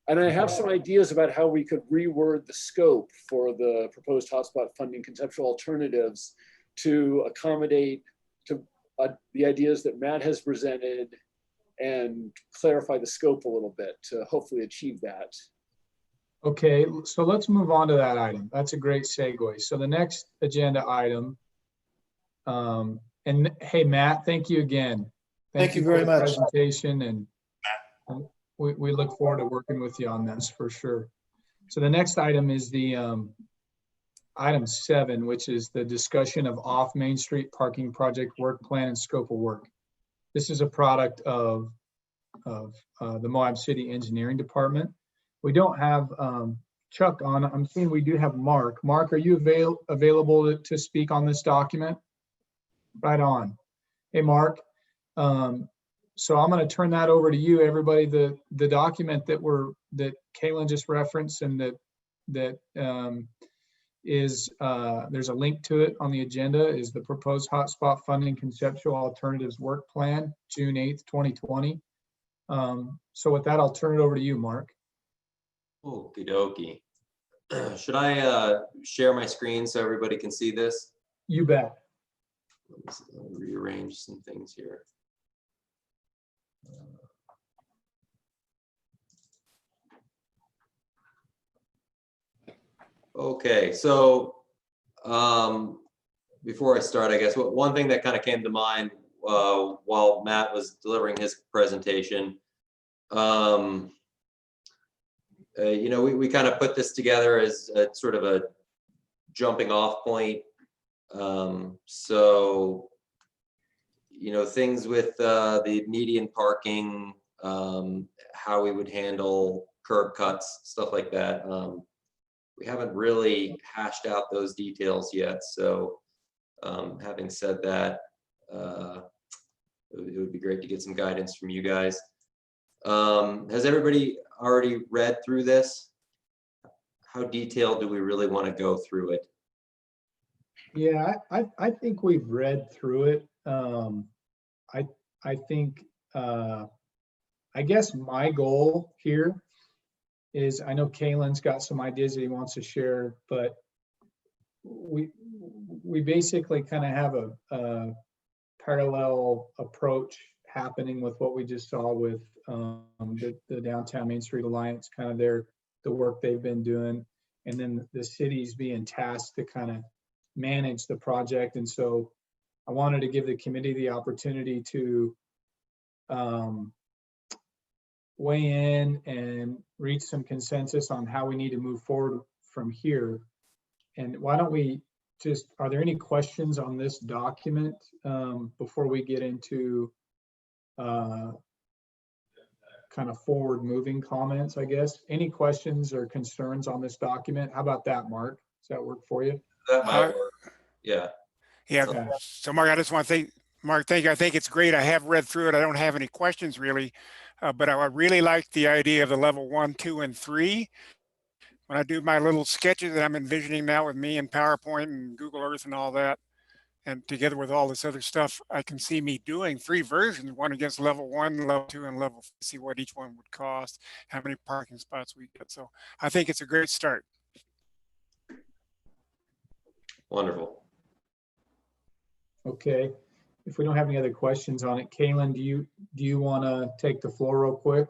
and I have some ideas about how we could reword the scope for the proposed hotspot funding conceptual alternatives to accommodate to the ideas that Matt has presented and clarify the scope a little bit to hopefully achieve that. Okay, so let's move on to that item. That's a great segue. So the next agenda item, and hey, Matt, thank you again. Thank you for very the much. presentation, and we look forward to working with you on this for sure. So the next item is the item 7, which is the discussion of off Main Street parking project work plan and scope of work. This is a product of the Moab City Engineering Department. We don't have Chuck on. I'm seeing we do have Mark. Mark, are you available to speak on this document? Right on. Hey, Mark. So I'm going to turn that over to you. Everybody, the document that Kaylin just referenced and that is there's a link to it on the agenda, is the proposed hotspot funding conceptual alternatives work plan, June 8th, 2020. So with that, I'll turn it over to you, Mark. Okie dokie. Should I share my screen so everybody can see this? You bet. Let me rearrange some things here. Okay, so before I start, I guess one thing that kind of came to mind while Matt was delivering his presentation, you know, we kind of put this together as a sort of a jumping off point. So, you know, things with the median parking, how we would handle curb cuts, stuff like that. We haven't really hashed out those details yet. So having said that, it would be great to get some guidance from you guys. Has everybody already read through this? How detailed do we really want to go through it? Yeah, I think we've read through it. I think, I guess my goal here is, I know Kaylin's got some ideas that he wants to share, but we basically kind of have a parallel approach happening with what we just saw with the Downtown Main Street Alliance, kind of the work they've been doing, and then the city's being tasked to kind of manage the project. And so I wanted to give the committee the opportunity to weigh in and reach some consensus on how we need to move forward from here. And why don't we just, are there any questions on this document before we get into kind of forward moving comments, I guess? Any questions or concerns on this document? How about that, Mark? Does that work for you? That might work. Yeah. Yeah. So Mark, I just want to thank Mark. Thank you. I think it's great. I have read through it. I don't have any questions really, but I really like the idea of the level 1, 2, and 3. When I do my little sketches that I'm envisioning now with me and PowerPoint and Google Earth and all that, and together with all this other stuff, I can see me doing 3 versions, one against level 1, level 2, and level 3, see what each one would cost, how many parking spots we get. So I think it's a great start. Wonderful. Okay. If we don't have any other questions on it, Kaylin, do you want to take the floor real quick?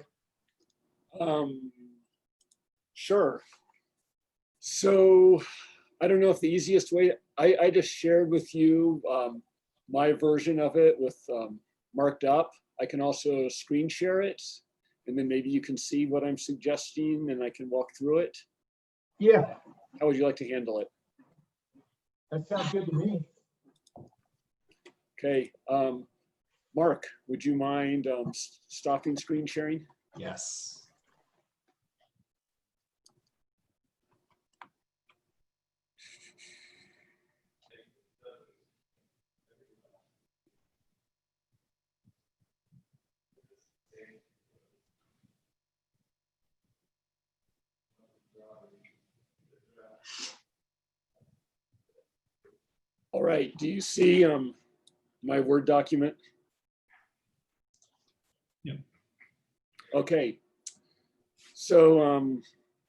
Sure. So I don't know if the easiest way, I just shared with you my version of it with marked up. I can also screen share it, and then maybe you can see what I'm suggesting and I can walk through it. Yeah, How would you like to handle it? that sounds good to me. Okay, Mark, would you mind stopping screen sharing? Yes. All right, do you see my Word document? Yep. Okay, so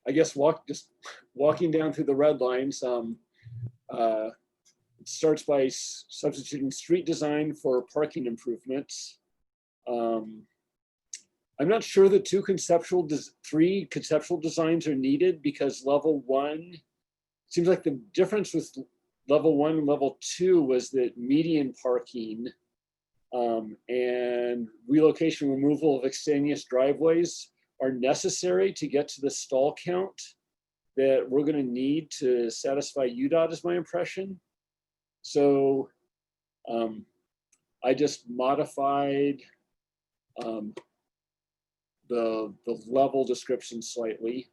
I guess just walking down through the red lines, it starts by substituting street design for parking improvements. I'm not sure that three conceptual designs are needed, because level 1, seems like the difference with level 1 and level 2 was that median parking and relocation removal of extraneous driveways are necessary to get to the stall count that we're going to need to satisfy UDOT, is my impression. So I just modified the level description slightly.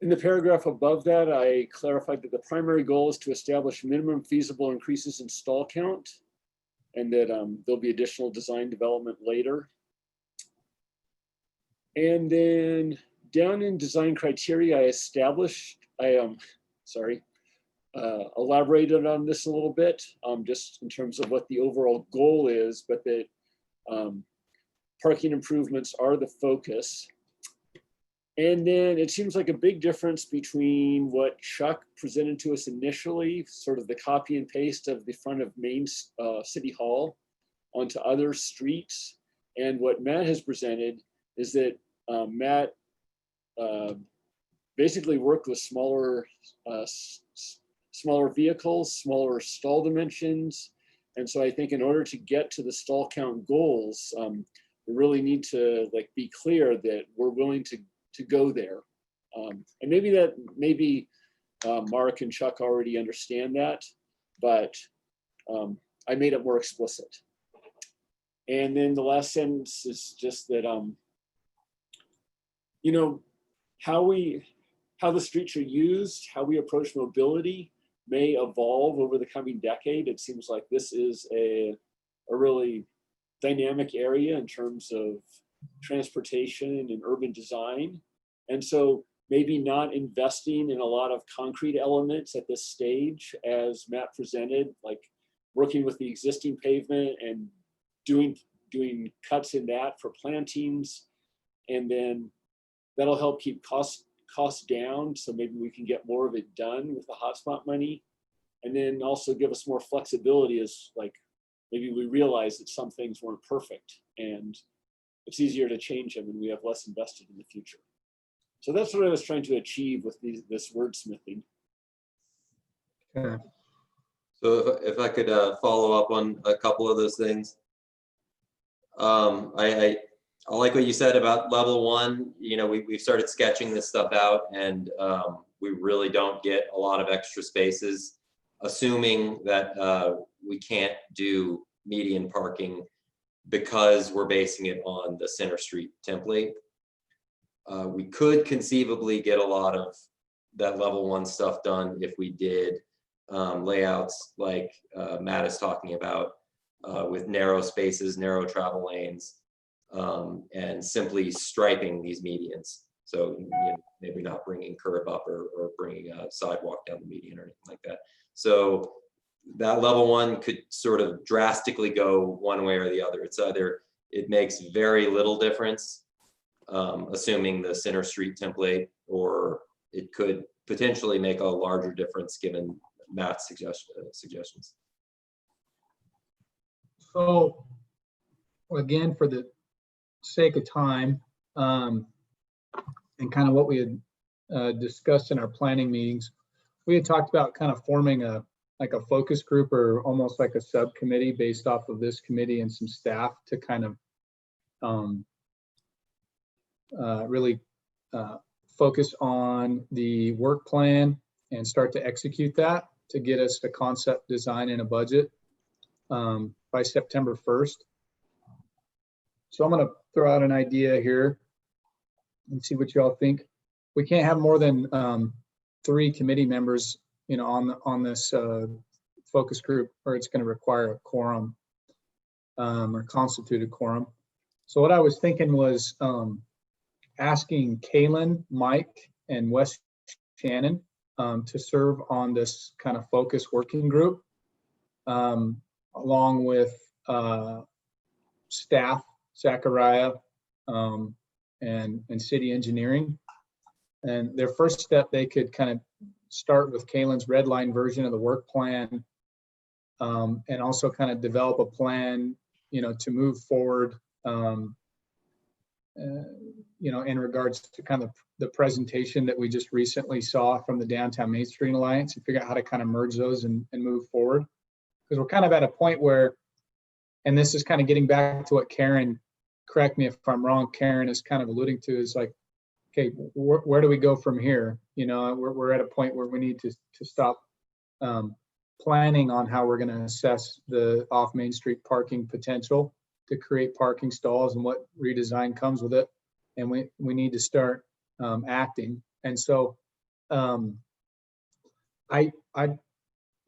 In the paragraph above that, I clarified that the primary goal is to establish minimum feasible increases in stall count, and that there'll be additional design development later. And then down in design criteria, elaborated on this a little bit, just in terms of what the overall goal is, but that parking improvements are the focus. And then it seems like a big difference between what Chuck presented to us initially, sort of the copy and paste of the front of Main City Hall onto other streets, and what Matt has presented is that Matt basically worked with smaller vehicles, smaller stall dimensions. And so I think in order to get to the stall count goals, we really need to be clear that we're willing to go there. And maybe Mark and Chuck already understand that, but I made it more explicit. And then the last sentence is just that, how the streets are used, how we approach mobility may evolve over the coming decade. It seems like this is a really dynamic area in terms of transportation and urban design. And so maybe not investing in a lot of concrete elements at this stage, as Matt presented, like working with the existing pavement and doing cuts in that for plantings. And then that'll help keep costs down. So maybe we can get more of it done with the hotspot money. And then also give us more flexibility, as maybe we realize that some things weren't perfect and it's easier to change them and we have less invested in the future. So that's what I was trying to achieve with this wordsmithing. Okay. So if I could follow up on a couple of those things. I like what you said about level 1. We've started sketching this stuff out, and we really don't get a lot of extra spaces, assuming that we can't do median parking because we're basing it on the Center Street template. We could conceivably get a lot of that level 1 stuff done if we did layouts like Matt is talking about, with narrow spaces, narrow travel lanes, and simply striping these medians. So maybe not bringing curb up or bringing a sidewalk down the median or anything like that. So that level 1 could sort of drastically go one way or the other. It's either it makes very little difference, assuming the Center Street template, or it could potentially make a larger difference given Matt's suggestions. So again, for the sake of time, and kind of what we had discussed in our planning meetings, we had talked about kind of forming a like a focus group or almost like a subcommittee based off of this committee and some staff to kind of really focus on the work plan and start to execute that to get us the concept design and a budget by September 1st. So I'm going to throw out an idea here and see what y'all think. We can't have more than 3 committee members, on this focus group, or it's going to require a quorum or constituted quorum. So what I was thinking was asking Kaylin, Mike, and Wes Shannon to serve on this kind of focus working group, along with staff, Zachariah, and city engineering. And their first step, they could kind of start with Kaylin's red line version of the work plan, and also kind of develop a plan, to move forward, in regards to kind of the presentation that we just recently saw from the Downtown Main Street Alliance, and figure out how to kind of merge those and move forward. Because we're kind of at a point where, and this is kind of getting back to what Karen, correct me if I'm wrong, Karen is kind of alluding to, is like, okay, where do we go from here? We're at a point where we need to stop planning on how we're going to assess the off Main Street parking potential to create parking stalls and what redesign comes with it. And we need to start acting. And so I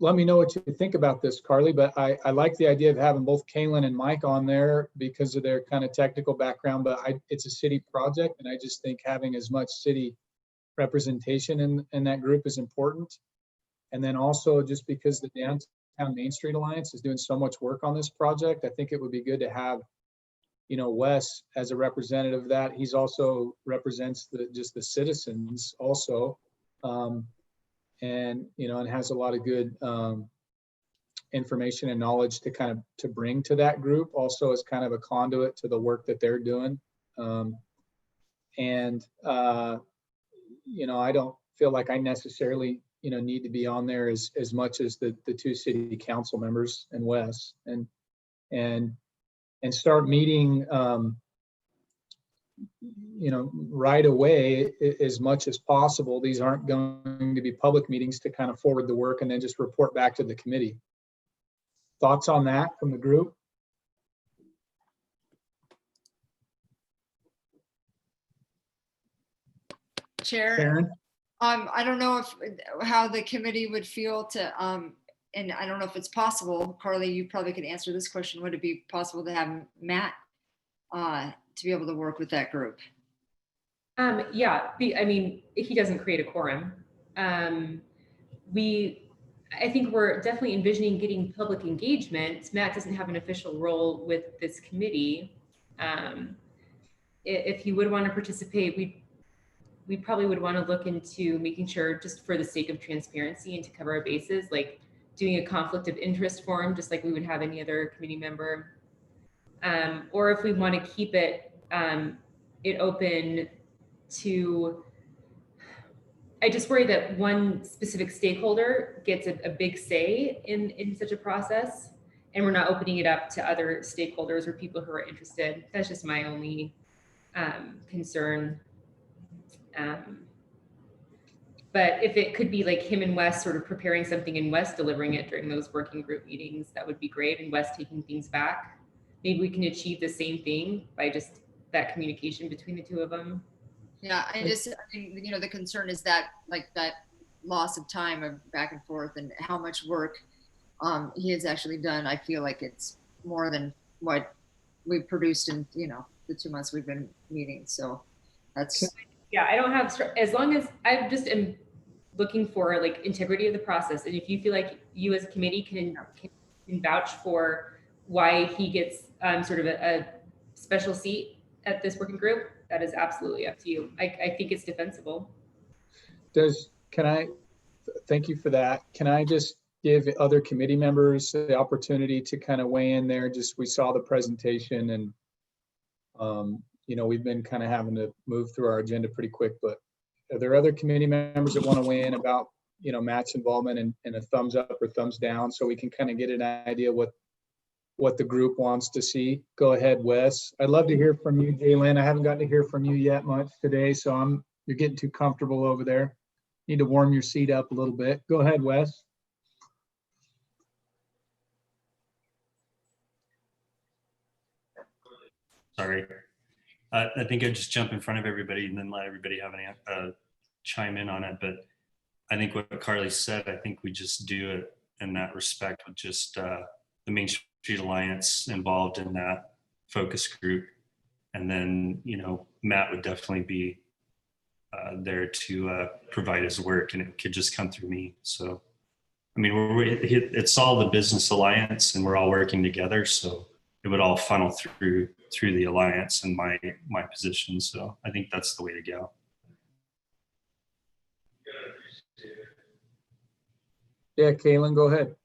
let me know what you think about this, Carly, but I like the idea of having both Kaylin and Mike on there because of their kind of technical background, but it's a city project, and I just think having as much city representation in that group is important. And then also just because the Downtown Main Street Alliance is doing so much work on this project, I think it would be good to have, Wes as a representative of that. He's also represents just the citizens also. And has a lot of good information and knowledge to kind of to bring to that group, also as kind of a conduit to the work that they're doing. I don't feel like I necessarily need to be on there as much as the 2 city council members and Wes, and start meeting right away as much as possible. These aren't going to be public meetings to kind of forward the work and then just report back to the committee. Thoughts on that from the group? Chair, Karen? I don't know how the committee would feel to, and I don't know if it's possible, Carly, you probably could answer this question. Would it be possible to have Matt to be able to work with that group? Yeah, I mean, he doesn't create a quorum. I think we're definitely envisioning getting public engagement. Matt doesn't have an official role with this committee. If he would want to participate, we probably would want to look into making sure, just for the sake of transparency and to cover our bases, like doing a conflict of interest form, just like we would have any other committee member. Or if we want to keep it open to, I just worry that one specific stakeholder gets a big say in such a process, and we're not opening it up to other stakeholders or people who are interested. That's just my only concern. But if it could be like him and Wes sort of preparing something and Wes delivering it during those working group meetings, that would be great. And Wes taking things back. Maybe we can achieve the same thing by just that communication between the 2 of them. Yeah, I mean, the concern is that, like, that loss of time of back and forth and how much work he has actually done. I feel like it's more than what we've produced in, the 2 months we've been meeting. So that's. Yeah, I don't have, as long as I just am looking for like integrity of the process. And if you feel like you as a committee can vouch for why he gets sort of a special seat at this working group, that is absolutely up to you. I think it's defensible. Thank you for that. Can I just give other committee members the opportunity to kind of weigh in there? We saw the presentation, and we've been kind of having to move through our agenda pretty quick, but are there other committee members that want to weigh in about Matt's involvement and a thumbs up or thumbs down, so we can kind of get an idea what the group wants to see. Go ahead, Wes. I'd love to hear from you, Jalen. I haven't gotten to hear from you yet much today, so you're getting too comfortable over there. Need to warm your seat up a little bit. Go ahead, Wes. Sorry. I think I'd just jump in front of everybody and then let everybody have chime in on it. But I think what Carly said, I think we just do it in that respect with just the Main Street Alliance involved in that focus group. And then, Matt would definitely be there to provide his work, and it could just come through me. So, I mean, it's all the business alliance and we're all working together. So it would all funnel through the alliance and my position. So I think that's the way to go. Yeah, Kaylin, go ahead.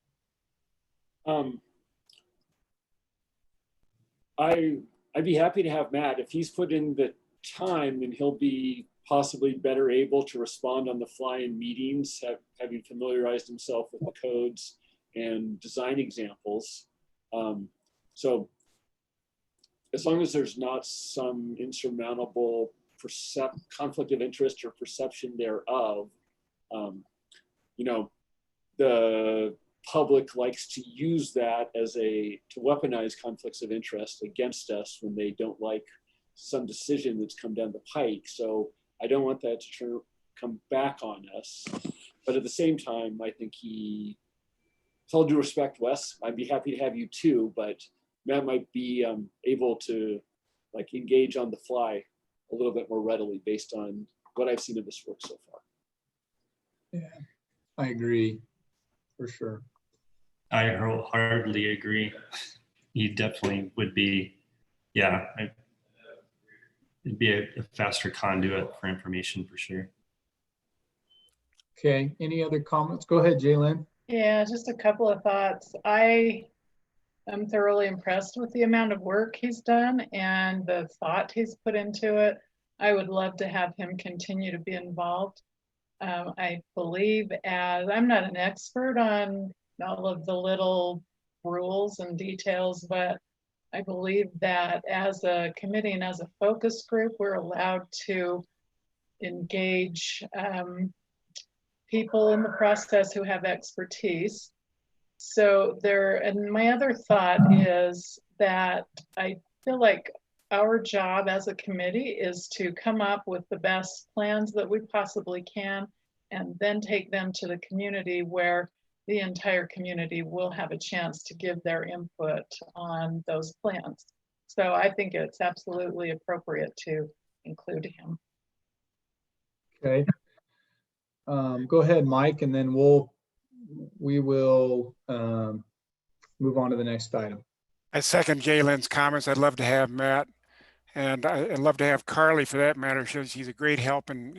I'd be happy to have Matt. If he's put in the time, then he'll be possibly better able to respond on the fly in meetings, having familiarized himself with the codes and design examples. So as long as there's not some insurmountable conflict of interest or perception thereof, the public likes to use that to weaponize conflicts of interest against us when they don't like some decision that's come down the pike. So I don't want that to come back on us. But at the same time, I think with all due respect, Wes, I'd be happy to have you too, but Matt might be able to engage on the fly a little bit more readily based on what I've seen of this work so far. Yeah, I agree, for sure. I wholeheartedly agree. He definitely would be, it'd be a faster conduit for information for sure. Okay, any other comments? Go ahead, Jalen. Yeah, just a couple of thoughts. I am thoroughly impressed with the amount of work he's done and the thought he's put into it. I would love to have him continue to be involved. I believe, as I'm not an expert on all of the little rules and details, but I believe that as a committee and as a focus group, we're allowed to engage people in the process who have expertise. So and my other thought is that I feel like our job as a committee is to come up with the best plans that we possibly can, and then take them to the community where the entire community will have a chance to give their input on those plans. So I think it's absolutely appropriate to include him. Okay. Go ahead, Mike, and then we will move on to the next item. I second Jalen's comments. I'd love to have Matt, and I'd love to have Carly for that matter. She's a great help in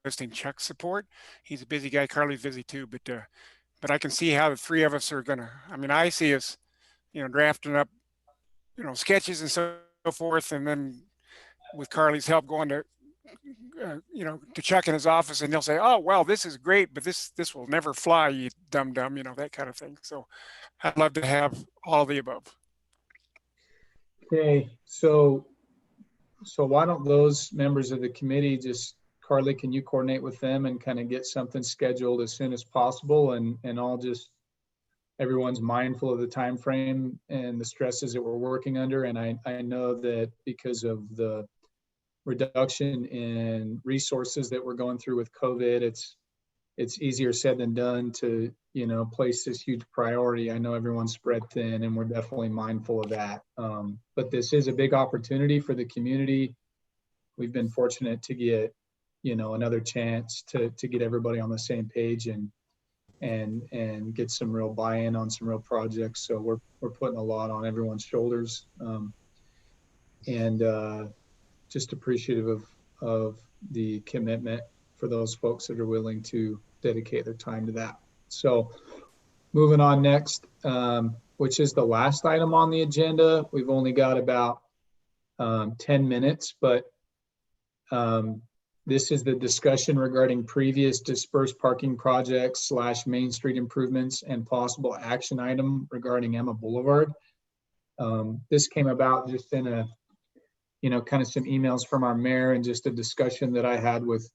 enlisting Chuck's support. He's a busy guy. Carly's busy too, but I can see how the three of us are gonna. I mean, I see us, drafting up, sketches and so forth, and then with Carly's help going to, to Chuck in his office, and he'll say, "Oh, well, this is great, but this will never fly, you dumb," that kind of thing. So I'd love to have all the above. Okay, so why don't those members of the committee Carly, can you coordinate with them and kind of get something scheduled as soon as possible, and everyone's mindful of the time frame and the stresses that we're working under. And I know that because of the reduction in resources that we're going through with COVID, it's easier said than done to, place this huge priority. I know everyone's spread thin, and we're definitely mindful of that. But this is a big opportunity for the community. We've been fortunate to get, another chance to get everybody on the same page and get some real buy-in on some real projects. So we're putting a lot on everyone's shoulders, and just appreciative of the commitment for those folks that are willing to dedicate their time to that. So moving on next, which is the last item on the agenda. We've only got about 10 minutes, but This is the discussion regarding previous dispersed parking projects / Main Street improvements and possible action item regarding Emma Boulevard. This came about just in a, kind of some emails from our mayor and just a discussion that I had with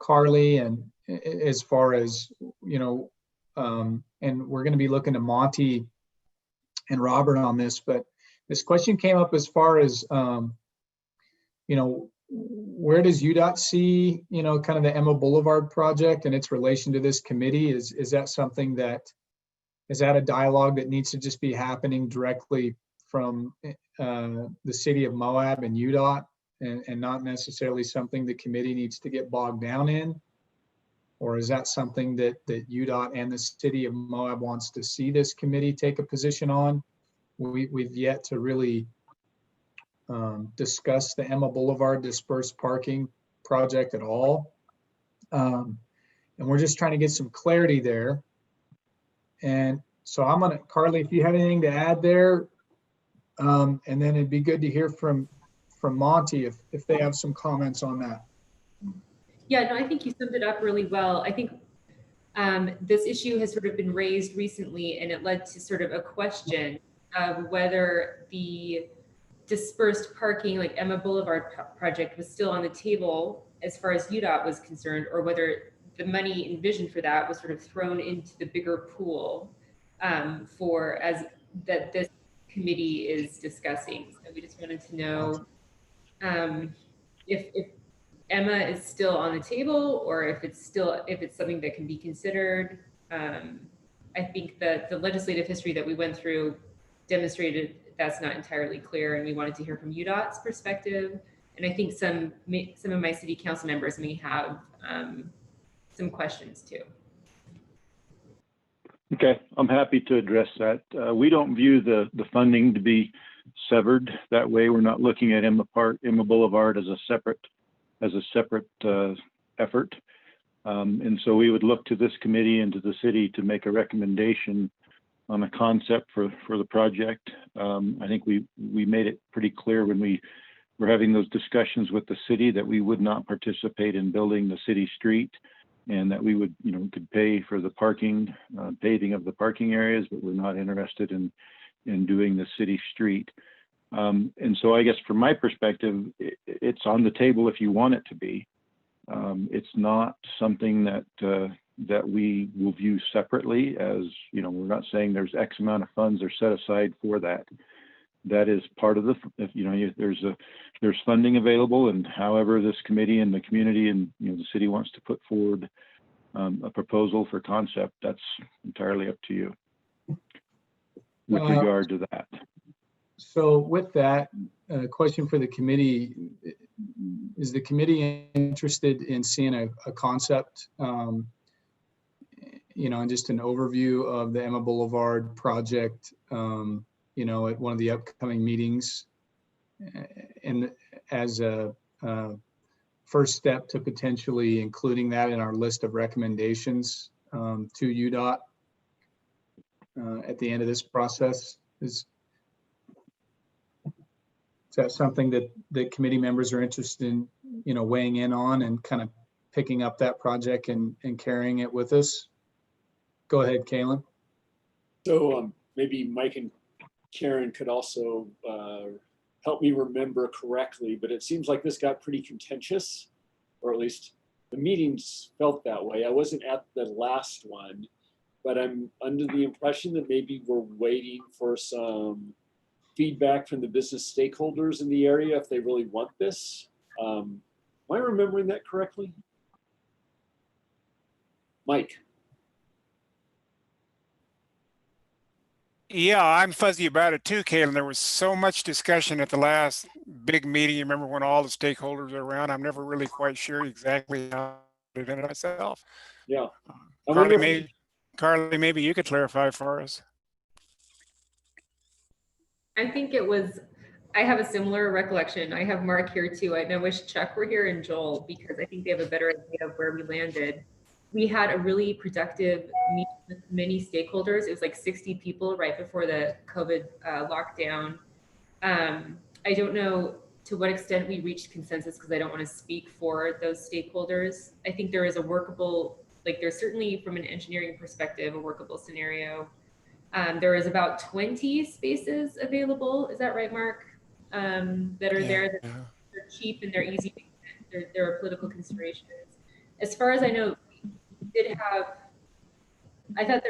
Carly, and as far as, and we're going to be looking to Monty and Robert on this, but this question came up as far as, where does UDOT see, kind of the Emma Boulevard project and its relation to this committee? Is that something is that a dialogue that needs to just be happening directly from the city of Moab and UDOT and not necessarily something the committee needs to get bogged down in? Or is that something that UDOT and the city of Moab wants to see this committee take a position on? We've yet to really discuss the Emma Boulevard dispersed parking project at all. And we're just trying to get some clarity there. And so Carly, if you have anything to add there, and then it'd be good to hear from Monty if they have some comments on that. Yeah, no, I think you summed it up really well. I think this issue has sort of been raised recently, and it led to sort of a question of whether the dispersed parking, like Emma Boulevard project, was still on the table as far as UDOT was concerned, or whether the money envisioned for that was sort of thrown into the bigger pool that this committee is discussing. So we just wanted to know if Emma is still on the table, or if it's something that can be considered. I think that the legislative history that we went through demonstrated that's not entirely clear, and we wanted to hear from UDOT's perspective. And I think some of my city council members may have some questions too. Okay, I'm happy to address that. We don't view the funding to be severed that way. We're not looking at Emma Boulevard as a separate effort. And so we would look to this committee and to the city to make a recommendation on a concept for the project. I think we made it pretty clear when we were having those discussions with the city that we would not participate in building the city street, and that we would, could pay for the parking, paving of the parking areas, but we're not interested in doing the city street. And so I guess from my perspective, it's on the table if you want it to be. It's not something that we will view separately, as, we're not saying there's X amount of funds are set aside for that. That is part of there's funding available, and however this committee and the community and the city wants to put forward a proposal for concept, that's entirely up to you with regard to that. So with that, question for the committee: is the committee interested in seeing a concept, and just an overview of the Emma Boulevard project, at one of the upcoming meetings, and as a first step to potentially including that in our list of recommendations to UDOT at the end of this process? Is that something that committee members are interested in, weighing in on and kind of picking up that project and carrying it with us? Go ahead, Kalen. So maybe Mike and Karen could also help me remember correctly, but it seems like this got pretty contentious, or at least the meetings felt that way. I wasn't at the last one, but I'm under the impression that maybe we're waiting for some feedback from the business stakeholders in the area if they really want this. Am I remembering that correctly? Mike. Yeah, I'm fuzzy about it too, Kalen. There was so much discussion at the last big meeting. You remember when all the stakeholders are around? I'm never really quite sure exactly how to do it myself. Yeah. Carly, maybe you could clarify for us. I think I have a similar recollection. I have Mark here too. I wish Chuck were here and Joel, because I think they have a better idea of where we landed. We had a really productive meeting with many stakeholders. It was like 60 people right before the COVID lockdown. I don't know to what extent we reached consensus, because I don't want to speak for those stakeholders. I think there is a workable, like there's certainly from an engineering perspective, a workable scenario. There is about 20 spaces available. Is that right, Mark? That are there, that they're cheap and they're easy to get. There are political considerations. As far as I know, we did have, I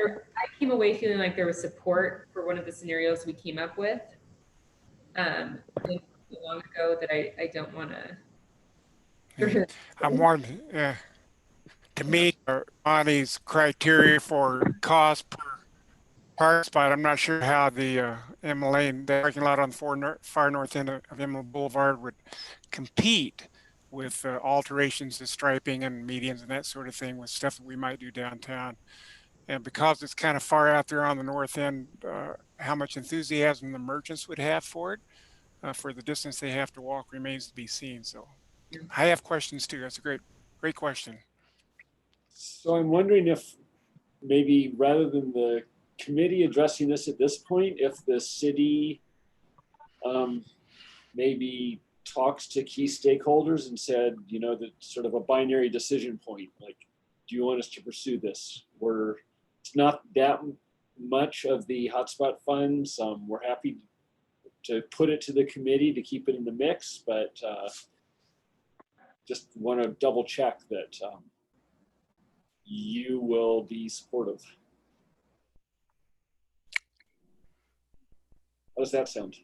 came away feeling like there was support for one of the scenarios we came up with. Long ago that I don't want to. I'm wanting to meet Monty's criteria for cost per park spot. I'm not sure how the Emma Lane, the parking lot on the far north end of Emma Boulevard would compete with alterations to striping and medians and that sort of thing with stuff that we might do downtown. And because it's kind of far out there on the north end, how much enthusiasm the merchants would have for it, for the distance they have to walk, remains to be seen. So I have questions too. That's a great question. So I'm wondering if maybe rather than the committee addressing this at this point, if the city maybe talks to key stakeholders and said, you know, that sort of a binary decision point, like, do you want us to pursue this? It's not that much of the hotspot funds. We're happy to put it to the committee to keep it in the mix, but just want to double check that you will be supportive. How does that sound?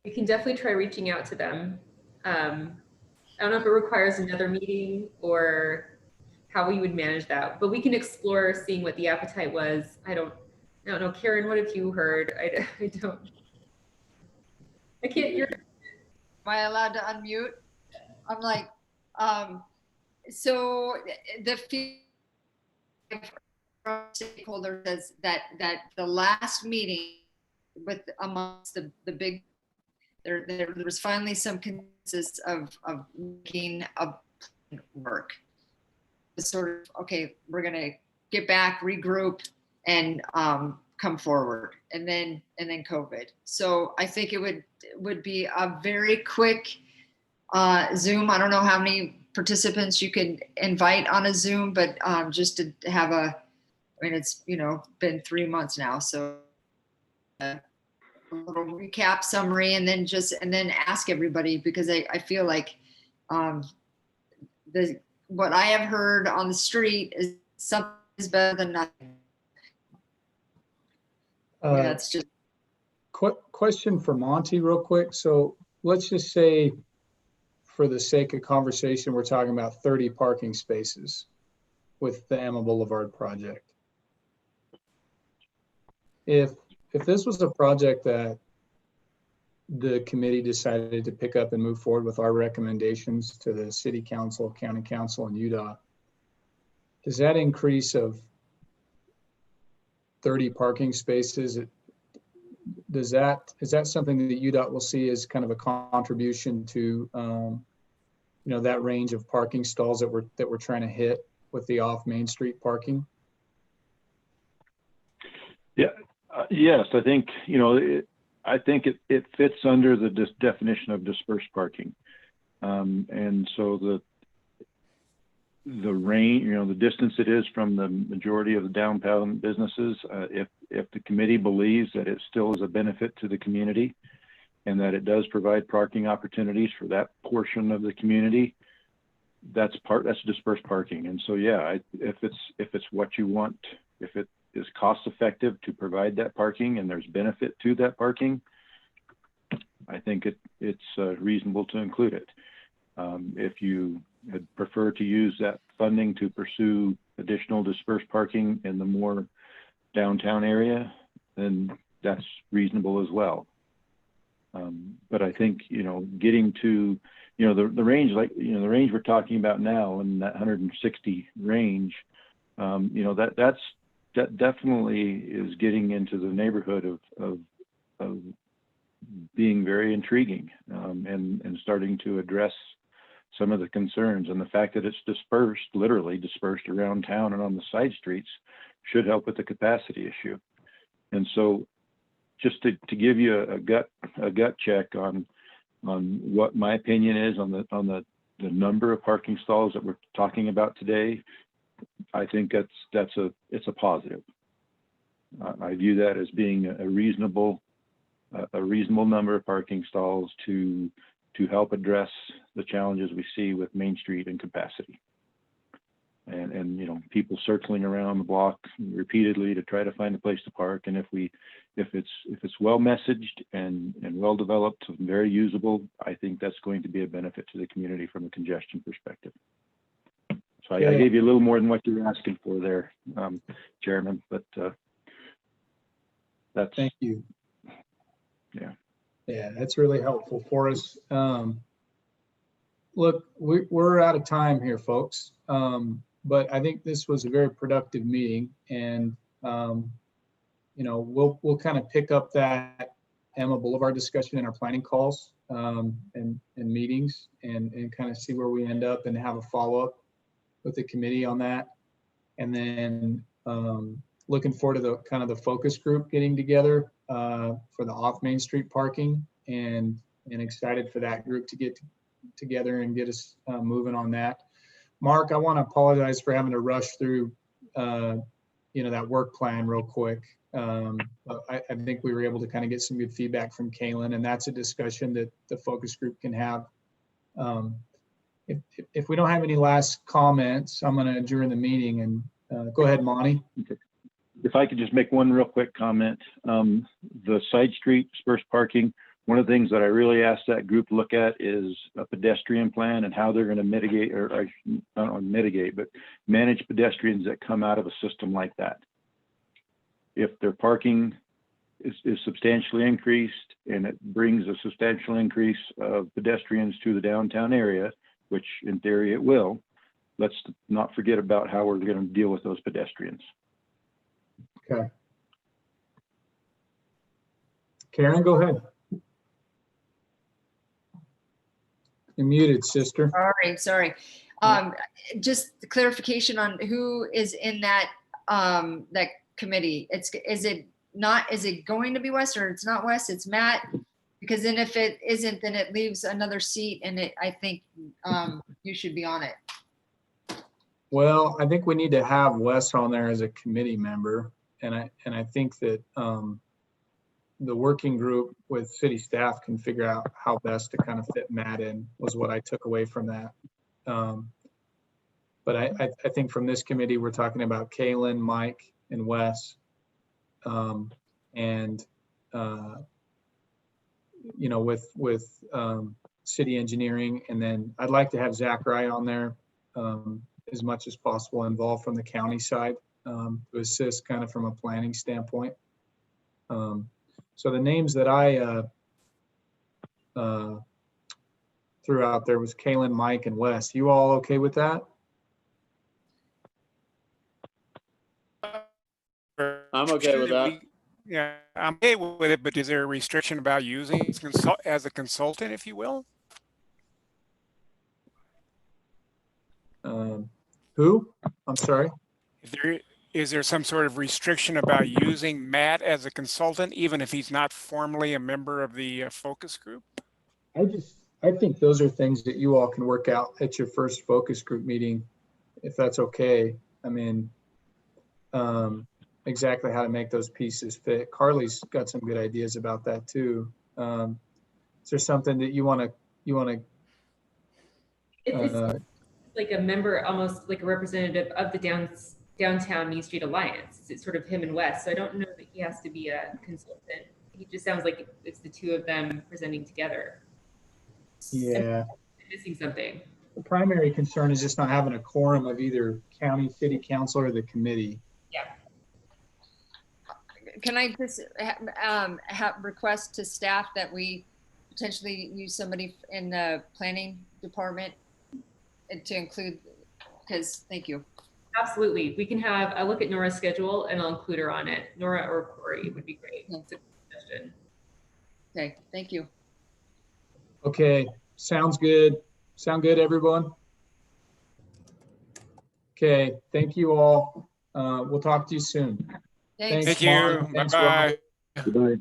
We can definitely try reaching out to them. I don't know if it requires another meeting or how we would manage that, but we can explore seeing what the appetite was. I don't know, Karen, what have you heard? I can't hear. Am I allowed to unmute? I'm like, so the stakeholder says that the last meeting with amongst the big, there was finally some consensus of making a plan work. It's sort of, okay, we're gonna get back, regroup, and come forward, and then COVID. So I think it would be a very quick Zoom. I don't know how many participants you could invite on a Zoom, but just to have I mean, it's, you know, been 3 months now, so a little recap summary, and then ask everybody, because I feel like what I have heard on the street is something is better than nothing. That's just question for Monty real quick. So let's just say, for the sake of conversation, we're talking about 30 parking spaces with the Emma Boulevard project. If this was a project that the committee decided to pick up and move forward with our recommendations to the city council, county council, and UDOT, does that increase of 30 parking spaces, is that something that UDOT will see as kind of a contribution to you know, that range of parking stalls that we're trying to hit with the off Main Street parking? Yeah, yes, I think, you know, I think it fits under the definition of dispersed parking. And so the range, you know, the distance it is from the majority of the downtown businesses, if the committee believes that it still is a benefit to the community and that it does provide parking opportunities for that portion of the community, that's dispersed parking. And so, yeah, if it's what you want, if it is cost effective to provide that parking and there's benefit to that parking, I think it's reasonable to include it. If you had prefer to use that funding to pursue additional dispersed parking in the more downtown area, then that's reasonable as well. But I think, you know, getting to, you know, the range, like, you know, the range we're talking about now in that 160 range, you know, that definitely is getting into the neighborhood of being very intriguing, and starting to address some of the concerns. And the fact that it's literally dispersed around town and on the side streets should help with the capacity issue. And so just to give you a gut check on what my opinion is on the number of parking stalls that we're talking about today, I think it's a positive. I view that as being a reasonable number of parking stalls to help address the challenges we see with Main Street and capacity. And you know, people circling around the block repeatedly to try to find a place to park. And if it's well messaged and well developed and very usable, I think that's going to be a benefit to the community from a congestion perspective. So I gave you a little more than what you were asking for there, Chairman, but that's. Thank you. Yeah. Yeah, that's really helpful for us. Look, we're out of time here, folks. But I think this was a very productive meeting, and you know, we'll kind of pick up that Emma Boulevard discussion in our planning calls and meetings, and kind of see where we end up and have a follow-up with the committee on that. And then looking forward to the kind of the focus group getting together for the off Main Street parking, and excited for that group to get together and get us moving on that. Mark, I want to apologize for having to rush through, you know, that work plan real quick. But I think we were able to kind of get some good feedback from Kaylin, and that's a discussion that the focus group can have. If we don't have any last comments, I'm going to adjourn the meeting, and go ahead, Monty. Okay. If I could just make one real quick comment. The side street dispersed parking, one of the things that I really asked that group to look at is a pedestrian plan and how they're going to mitigate, or I don't know, mitigate, but manage pedestrians that come out of a system like that. If their parking is substantially increased and it brings a substantial increase of pedestrians to the downtown area, which in theory it will, let's not forget about how we're going to deal with those pedestrians. Okay. Karen, go ahead. You're muted, sister. Sorry. Just the clarification on who is in that that committee. Is it going to be Wes, or it's not Wes, it's Matt? Because then if it isn't, then it leaves another seat, and I think you should be on it. Well, I think we need to have Wes on there as a committee member, and I think that the working group with city staff can figure out how best to kind of fit Matt in, was what I took away from that. But I think from this committee, we're talking about Kaylin, Mike, and Wes. You know, with city engineering, and then I'd like to have Zachariah on there as much as possible, involved from the county side to assist kind of from a planning standpoint. So the names that I threw out there was Kaylin, Mike, and Wes. You all okay with that? I'm okay with that. Yeah, I'm okay with it, but is there a restriction about using as a consultant, if you will? Who? I'm sorry. Is there some sort of restriction about using Matt as a consultant, even if he's not formally a member of the focus group? I think those are things that you all can work out at your first focus group meeting, if that's okay. I mean, exactly how to make those pieces fit. Carly's got some good ideas about that too. Is there something that you want to? It's like a member, almost like a representative of the Downtown Main Street Alliance. It's sort of him and Wes. So I don't know that he has to be a consultant. He just sounds like it's the two of them presenting together. Yeah. I'm missing something. The primary concern is just not having a quorum of either county, city council, or the committee. Yeah. Can I just request to staff that we potentially use somebody in the planning department to include, because, thank you. Absolutely. We can have a look at Nora's schedule and I'll include her on it. Nora or Corey would be great. That's a suggestion. Okay, thank you. Okay, sounds good. Sound good, everyone? Okay, thank you all. We'll talk to you soon. Thanks. Thank you. Thanks, Bye-bye. Goodbye.